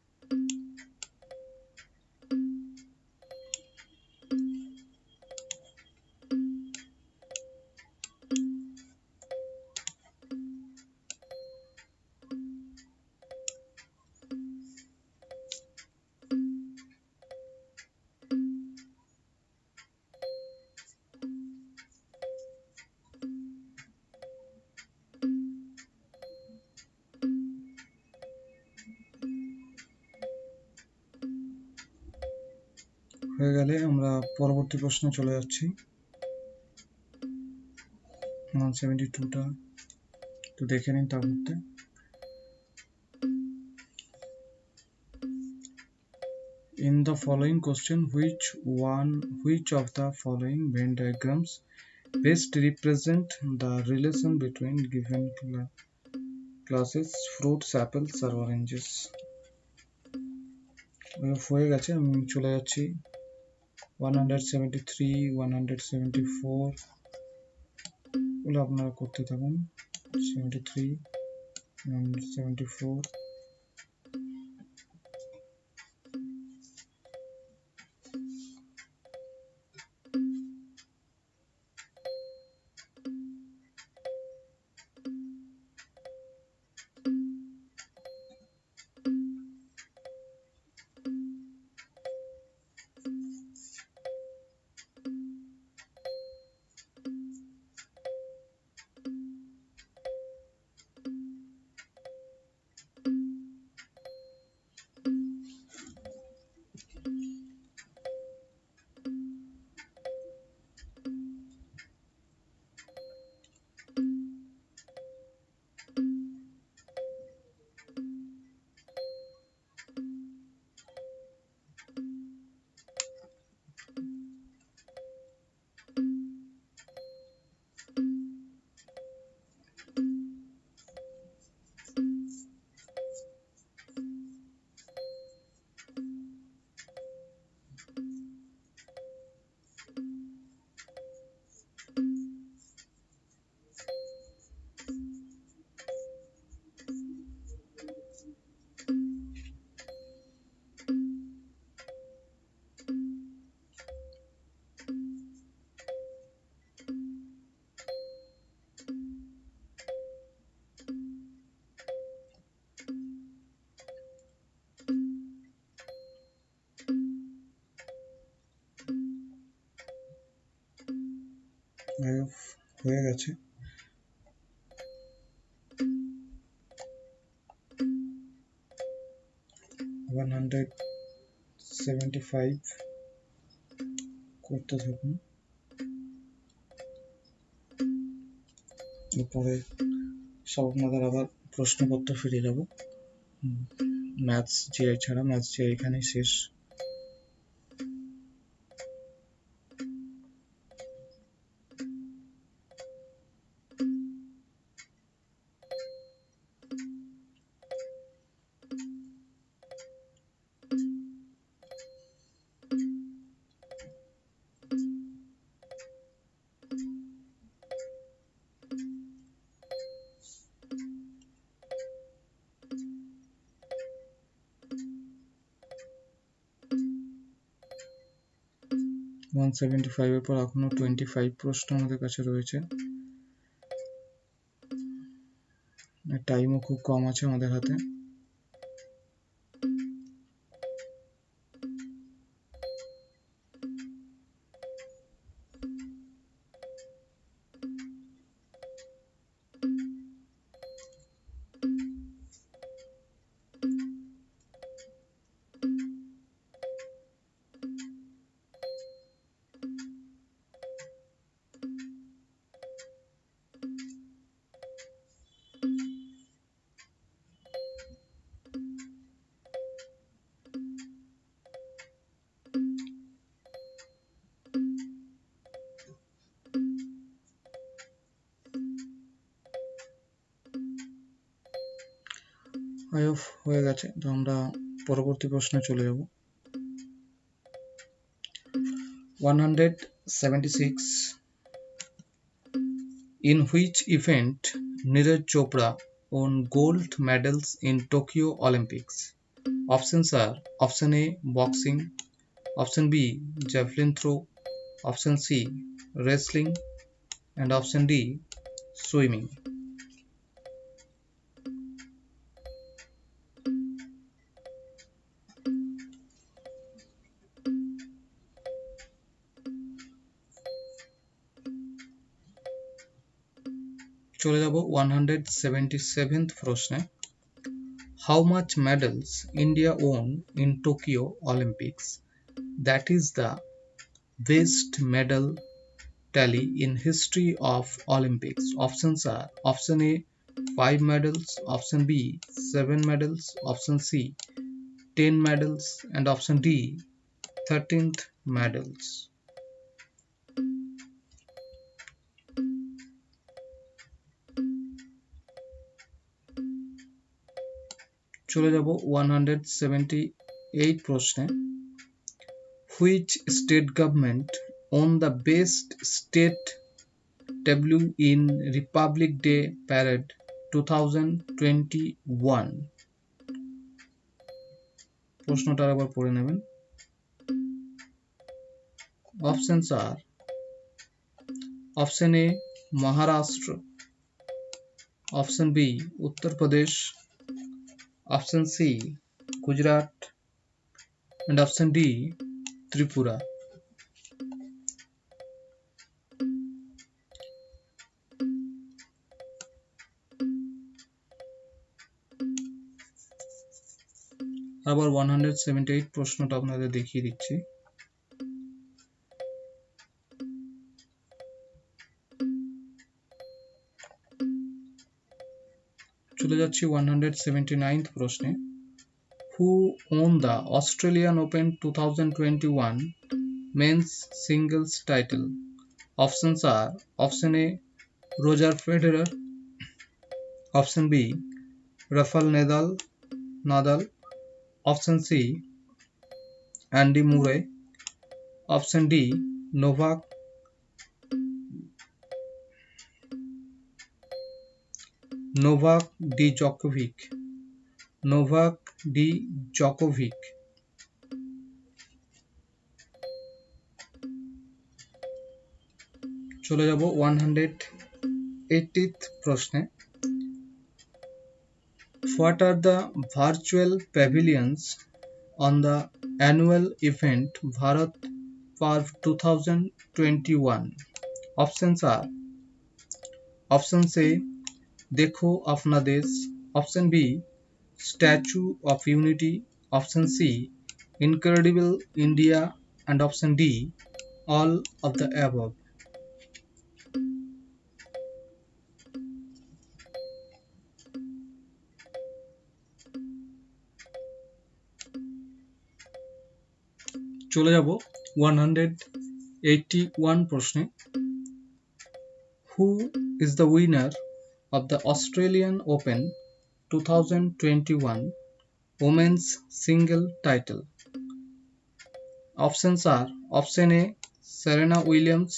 হয়ে গেলে আমরা পরবর্তী প্রশ্নে চলে যাচ্ছি। 172টা তো দেখে নিন তার মধ্যে। In the following question, which of the following Venn diagrams best represent the relation between given classes fruits, apples or oranges? হয়ে গেছে, আমি চলে যাচ্ছি 173, 174 গুলো আপনারা করতে থাকুন। 73, 174 হয়ে গেছে। 175 করতে থাকুন। এরপরে সব আপনাদের আবার প্রশ্নপত্র ফিরে যাব। ম্যাথস জিআই ছাড়া, ম্যাথস জিআই এখানেই শেষ। ওয়ান 175 এর পর এখনো 25 প্রশ্ন আমাদের কাছে রয়েছে। টাইমও খুব কম আছে আমাদের হাতে। হয়ে গেছে, তো আমরা পরবর্তী প্রশ্নে চলে যাব। 176 In which event Neeraj Chopra won gold medals in Tokyo Olympics? Options are option A boxing, option B javelin throw, option C wrestling and option D swimming. চলে যাব 177th প্রশ্নে। How much medals India won in Tokyo Olympics? that is the best medal tally in history of Olympics? Options are option A 5 medals, option B 7 medals, option C 10 medals, and option D 13th medals. চলে যাব 178 প্রশ্নে। Which state government won the best state debut in Republic Day Parade 2021? প্রশ্নটা আবার পড়ে নেবেন। Options are option A Maharashtra, option B Uttar Pradesh, option C Gujarat, and option D Tripura. আবার 178 প্রশ্নটা আপনাদের দেখিয়ে দিচ্ছি। চলে যাচ্ছি 179th প্রশ্নে। Who won the Australian Open 2021 men's singles title? Options are option A Roger Federer, option B Rafael Nadal, option C Andy Murray, option D Novak Djokovic. চলে যাব 180th প্রশ্নে। What are the virtual pavilions on the annual event Bharat Parv 2021? Options are option A Dekho Apna Desh, option B Statue of Unity, option C Incredible India, and option D all of the above. চলে যাব 181 প্রশ্নে। Who is the winner of the Australian Open 2021 women's single title? Options are option A Serena Williams,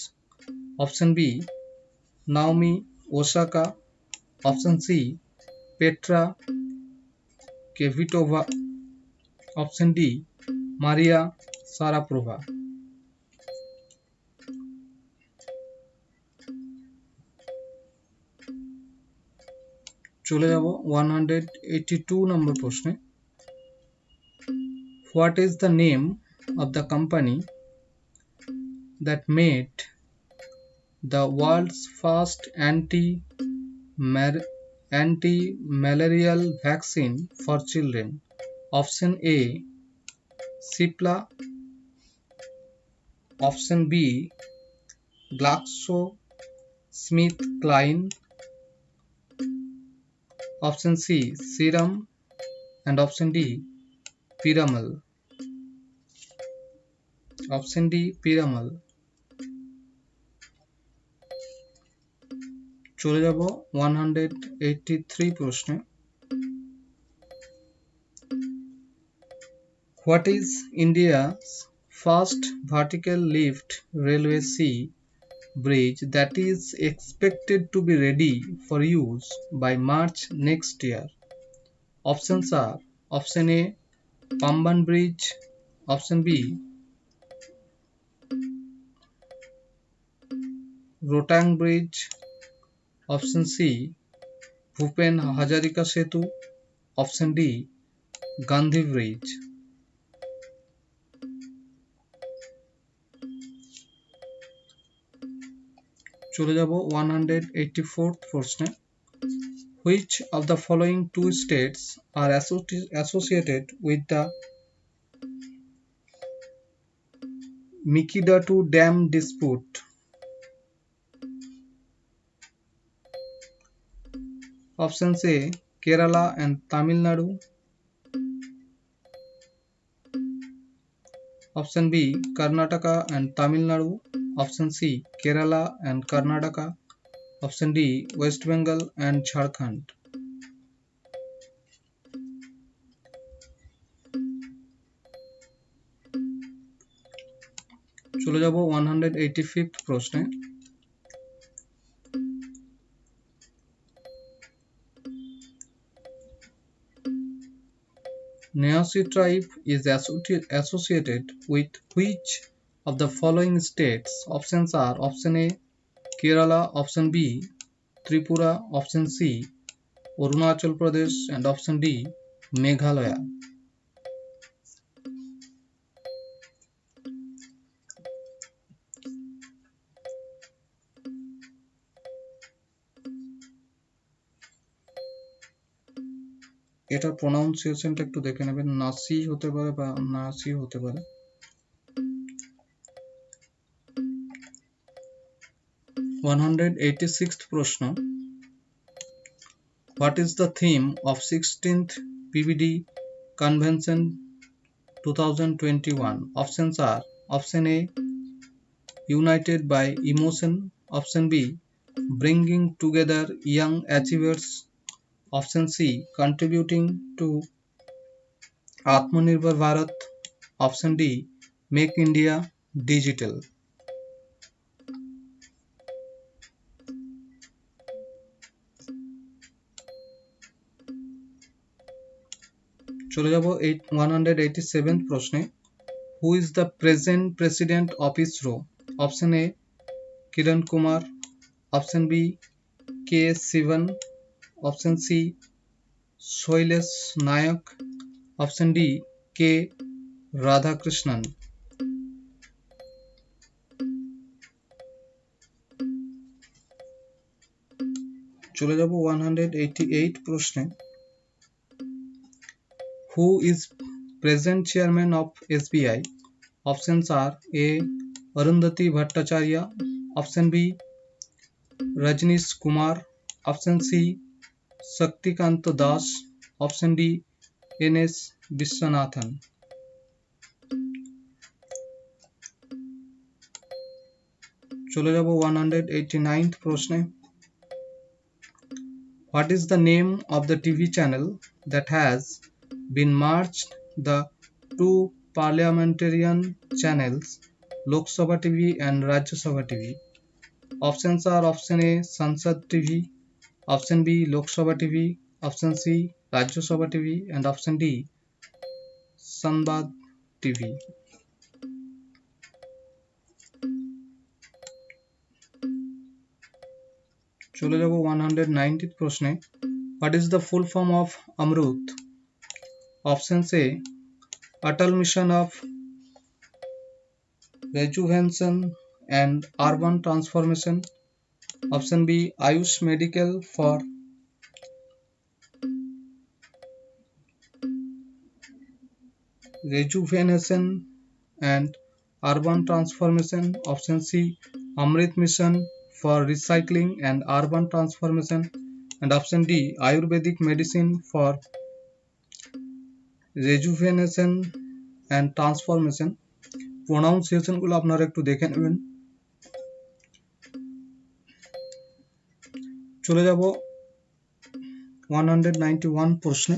option B Naomi Osaka, option C Petra Kvitova, option D Maria Sharapova. চলে যাব 182 নম্বর প্রশ্নে। What is the name of the company that made the world's first anti-malarial vaccine for children? Option A Cipla, option B GlaxoSmithKline, option C Serum, and option D Piramal. Option D Piramal. চলে যাব 183 প্রশ্নে। What is India's first vertical lift railway sea bridge that is expected to be ready for use by March next year? Options are option A Pamban Bridge, option B Rotang Bridge, option C Bhupen Hazarika Setu, option D Gandhi Bridge. চলে যাব 184th প্রশ্নে। Which of the following two states are associated with the Mikidatu Dam dispute. Options A, Kerala and Tamil Nadu. Option B, Karnataka and Tamil Nadu. Option C, Kerala and Karnataka. Option D, West Bengal and Jharkhand. চলে যাব 185th প্রশ্নে। Neasi tribe is associated with which of the following states? Options are option A, Kerala, option B, Tripura, option C, Arunachal Pradesh, and option D, Meghalaya. এটার প্রনাউন্সিয়েশনটা একটু দেখে নেবেন, নাসি হতে পারে বা নাসি হতে পারে। 186th প্রশ্ন। What is the theme of 16th PBD Convention 2021? Options are option A, United by Emotion, option B, Bringing Together Young Achievers, option C, Contributing to Atmanirbhar Bharat, option D, Make India Digital. চলে যাব 187th প্রশ্নে। Who is the present president of ISRO? Option A, Kiran Kumar, option B, K. Sivan, option C, Shailesh Nayak, option D, K. Radhakrishnan. চলে যাব 188 প্রশ্নে। Who is present chairman of SBI? Options are A, Arundhati Bhattacharya, option B, Rajnish Kumar, option C, Shaktikant Das, option D, N.S. Viswanathan. চলে যাব 189th প্রশ্নে। What is the name of the TV channel that has been merged the two parliamentarian channels Lok Sabha TV and Rajya Sabha TV? Options are option A, Sansad TV, option B, Lok Sabha TV, option C, Rajya Sabha TV, and option D, Sanbad TV. চলে যাব 190th প্রশ্নে। What is the full form of Amrut? Options A, Atal Mission of Rejuvenation and Urban Transformation, option B, Ayush Medical for Rejuvenation and Urban Transformation, option C, Amrit Mission for Recycling and Urban Transformation, and option D, Ayurvedic Medicine for Rejuvenation and Transformation. Pronunciation গুলো আপনারা একটু দেখে নেবেন। চলে যাব 191 প্রশ্নে।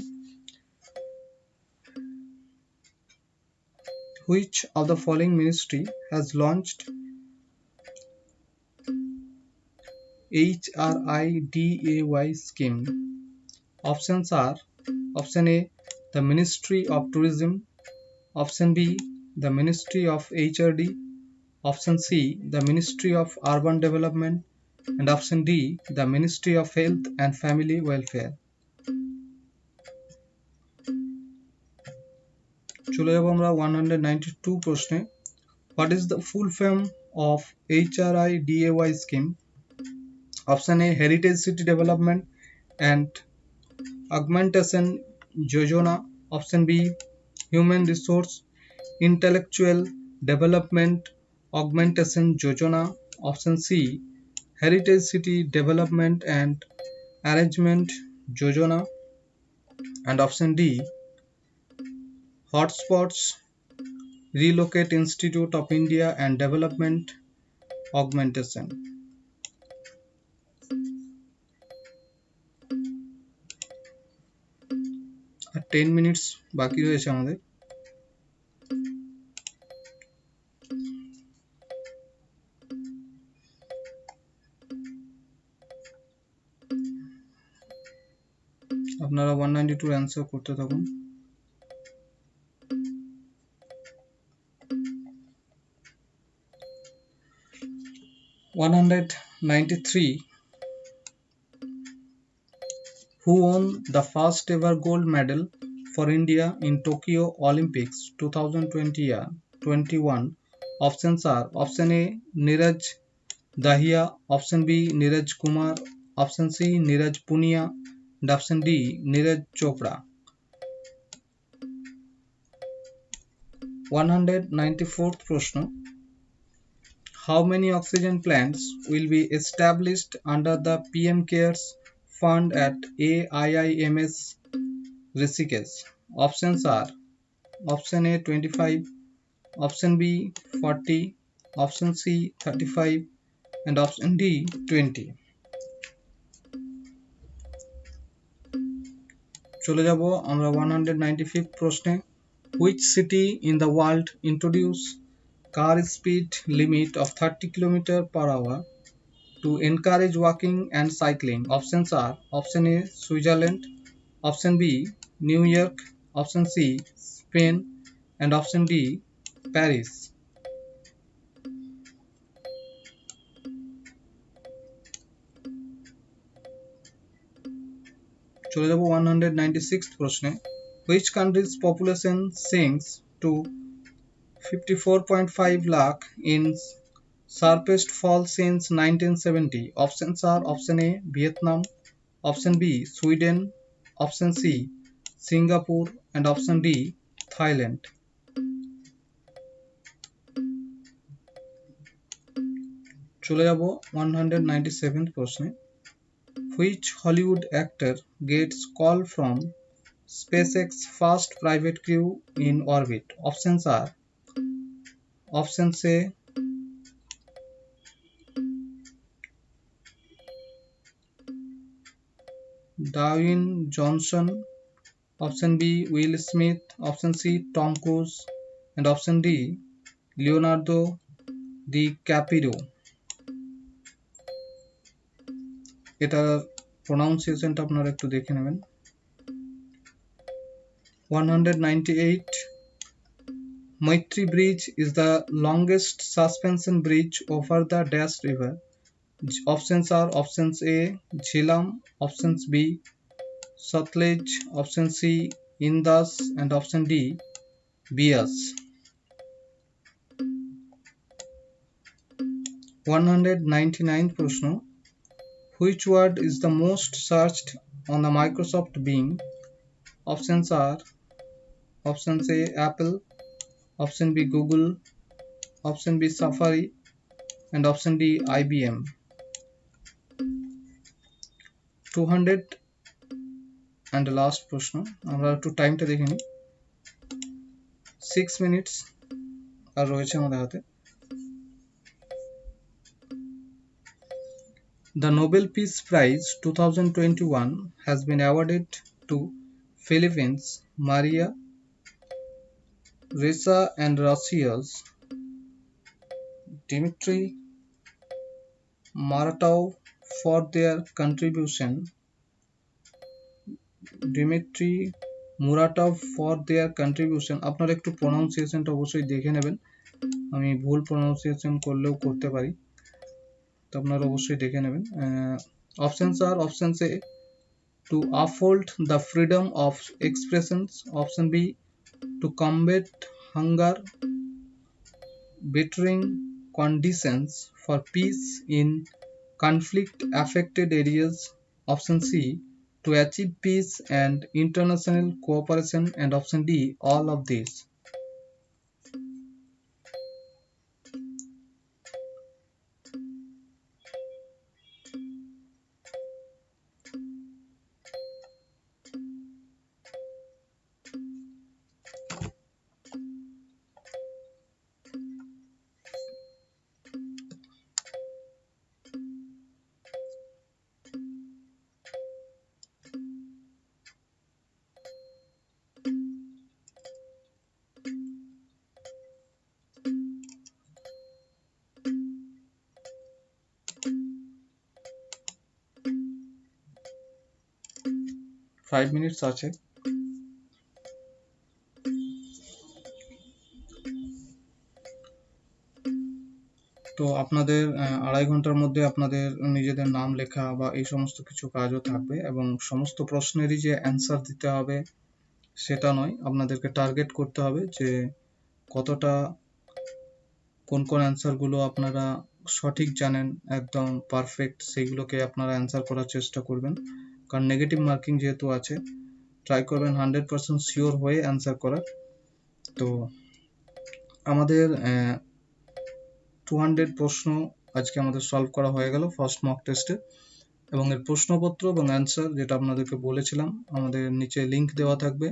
Which of the following ministry has launched HRIDAY scheme? Options are option A, the Ministry of Tourism, option B, the Ministry of HRD, option C, the Ministry of Urban Development, and option D, the Ministry of Health and Family Welfare. চলে যাব আমরা 192 প্রশ্নে। What is the full form of HRIDAY scheme? Option A, Heritage City Development and Augmentation Yojana, option B, Human Resource Intellectual Development Augmentation Yojana. Option C, Heritage City Development and Arrangement Yojana. And option D, Hotspots Relocate Institute of India and Development Augmentation. আর 10 minutes বাকি রয়েছে আমাদের। আপনারা 192 answer করতে থাকুন। (193) Who won the first ever gold medal for India in Tokyo Olympics 2021? Options are option A, Neeraj Dahiya, option B, Neeraj Kumar, option C, Neeraj Punia, and option D, Neeraj Chopra. 194th প্রশ্ন, How many oxygen plants will be established under the PM CARES Fund at AIIMS Rishikesh? Options are option A 25, option B 40, option C 35, and option D 20. চলে যাব আমরা 195th প্রশ্নে, Which city in the world introduced car speed limit of 30 km/h to encourage walking and cycling? Options are option A Switzerland, option B New York, option C Spain, and option D Paris. চলে যাব 196th প্রশ্নে, Which country's population sinks to 54.5 lakh in sharpest fall since 1970? Options are option A Vietnam, option B Sweden, option C Singapore, and option D Thailand. চলে যাব 197th প্রশ্নে, Which Hollywood actor gets call from SpaceX first private crew in orbit? Options are options A Dwayne Johnson, option B Will Smith, option C Tom Cruise, and option D Leonardo DiCaprio. এটার প্রনাউন্সিয়েশনটা আপনারা একটু দেখে নেবেন। 198 Maitri Bridge is the longest suspension bridge over the Dash River. Options are options A Jhelum, options B Sutlej, option C Indus, and option D Bias. 199th প্রশ্ন, Which word is the most searched on the Microsoft Bing? Options are option A Apple, option B Google, option B Safari, and option D IBM. 200 and the last প্রশ্ন, আমরা একটু টাইমটা দেখে নিই। 6 minutes আর রয়েছে আমাদের হাতে। The Nobel Peace Prize 2021 has been awarded to Philippines Maria Ressa and Russia's Dmitry Muratov for their contribution. আপনারা একটু প্রনাউন্সিয়েশনটা অবশ্যই দেখে নেবেন, আমি ভুল প্রনাউন্সিয়েশন করলেও করতে পারি, তো আপনারা অবশ্যই দেখে নেবেন। Options are options A to uphold the freedom of expressions, option B to combat hunger, bettering conditions for peace in conflict affected areas, option C to achieve peace and international cooperation, and option D all of these. 5 minutes আছে। তো আপনাদের 2.5 ঘন্টার মধ্যে আপনাদের নিজেদের নাম লেখা বা এই সমস্ত কিছু কাজও থাকবে, এবং সমস্ত প্রশ্নেরই যে অ্যান্সার দিতে হবে সেটা নয়, আপনাদেরকে টার্গেট করতে হবে যে কতটা কোন কোন অ্যান্সারগুলো আপনারা সঠিক জানেন, একদম পারফেক্ট, সেইগুলোকে আপনারা অ্যান্সার করার চেষ্টা করবেন। কারণ নেগেটিভ মার্কিং যেহেতু আছে, ট্রাই করবেন 100% শিওর হয়ে অ্যান্সার করার। তো আমাদের 200 প্রশ্ন আজকে আমাদের সলভ করা হয়ে গেল ফার্স্ট মক টেস্টে, এবং এর প্রশ্নপত্র এবং অ্যান্সার যেটা আপনাদেরকে বলেছিলাম আমাদের নিচে লিংক দেওয়া থাকবে।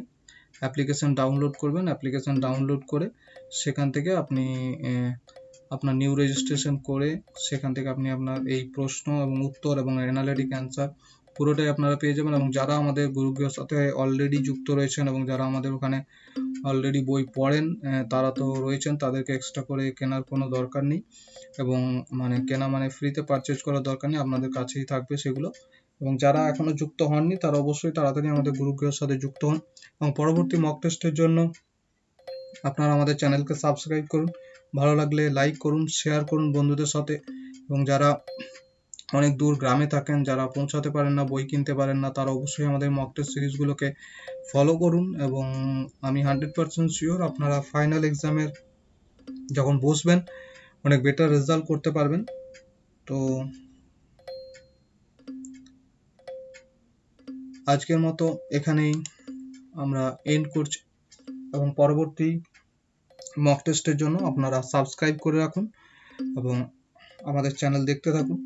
অ্যাপ্লিকেশন ডাউনলোড করবেন, অ্যাপ্লিকেশন ডাউনলোড করে সেখান থেকে আপনি আপনার নিউ রেজিস্ট্রেশন করে সেখান থেকে আপনি আপনার এই প্রশ্ন এবং উত্তর এবং অ্যানালিটিক অ্যান্সার পুরোটাই আপনারা পেয়ে যাবেন। এবং যারা আমাদের গুরুগৃহর সাথে অলরেডি যুক্ত রয়েছেন এবং যারা আমাদের ওখানে অলরেডি বই পড়েন, তারা তো রয়েছেন, তাদেরকে এক্সট্রা করে কেনার কোনো দরকার নেই, এবং মানে কেনা মানে ফ্রিতে পারচেজ করার দরকার নেই, আপনাদের কাছেই থাকবে সেগুলো। এবং যারা এখনো যুক্ত হননি তারা অবশ্যই তাড়াতাড়ি আমাদের গুরুগৃহের সাথে যুক্ত হন, এবং পরবর্তী মক টেস্টের জন্য আপনারা আমাদের চ্যানেলকে সাবস্ক্রাইব করুন, ভালো লাগলে লাইক করুন, শেয়ার করুন বন্ধুদের সাথে। এবং যারা অনেক দূর গ্রামে থাকেন, যারা পৌঁছাতে পারেন না, বই কিনতে পারেন না, তারা অবশ্যই আমাদের মক টেস্ট সিরিজগুলোকে ফলো করুন। এবং আমি 100% শিওর আপনারা ফাইনাল এক্সামের যখন বসবেন অনেক বেটার রেজাল্ট করতে পারবেন। তো আজকের মতো এখানেই আমরা এন্ড করছি, এবং পরবর্তী মক টেস্টের জন্য আপনারা সাবস্ক্রাইব করে রাখুন এবং আমাদের চ্যানেল দেখতে থাকুন।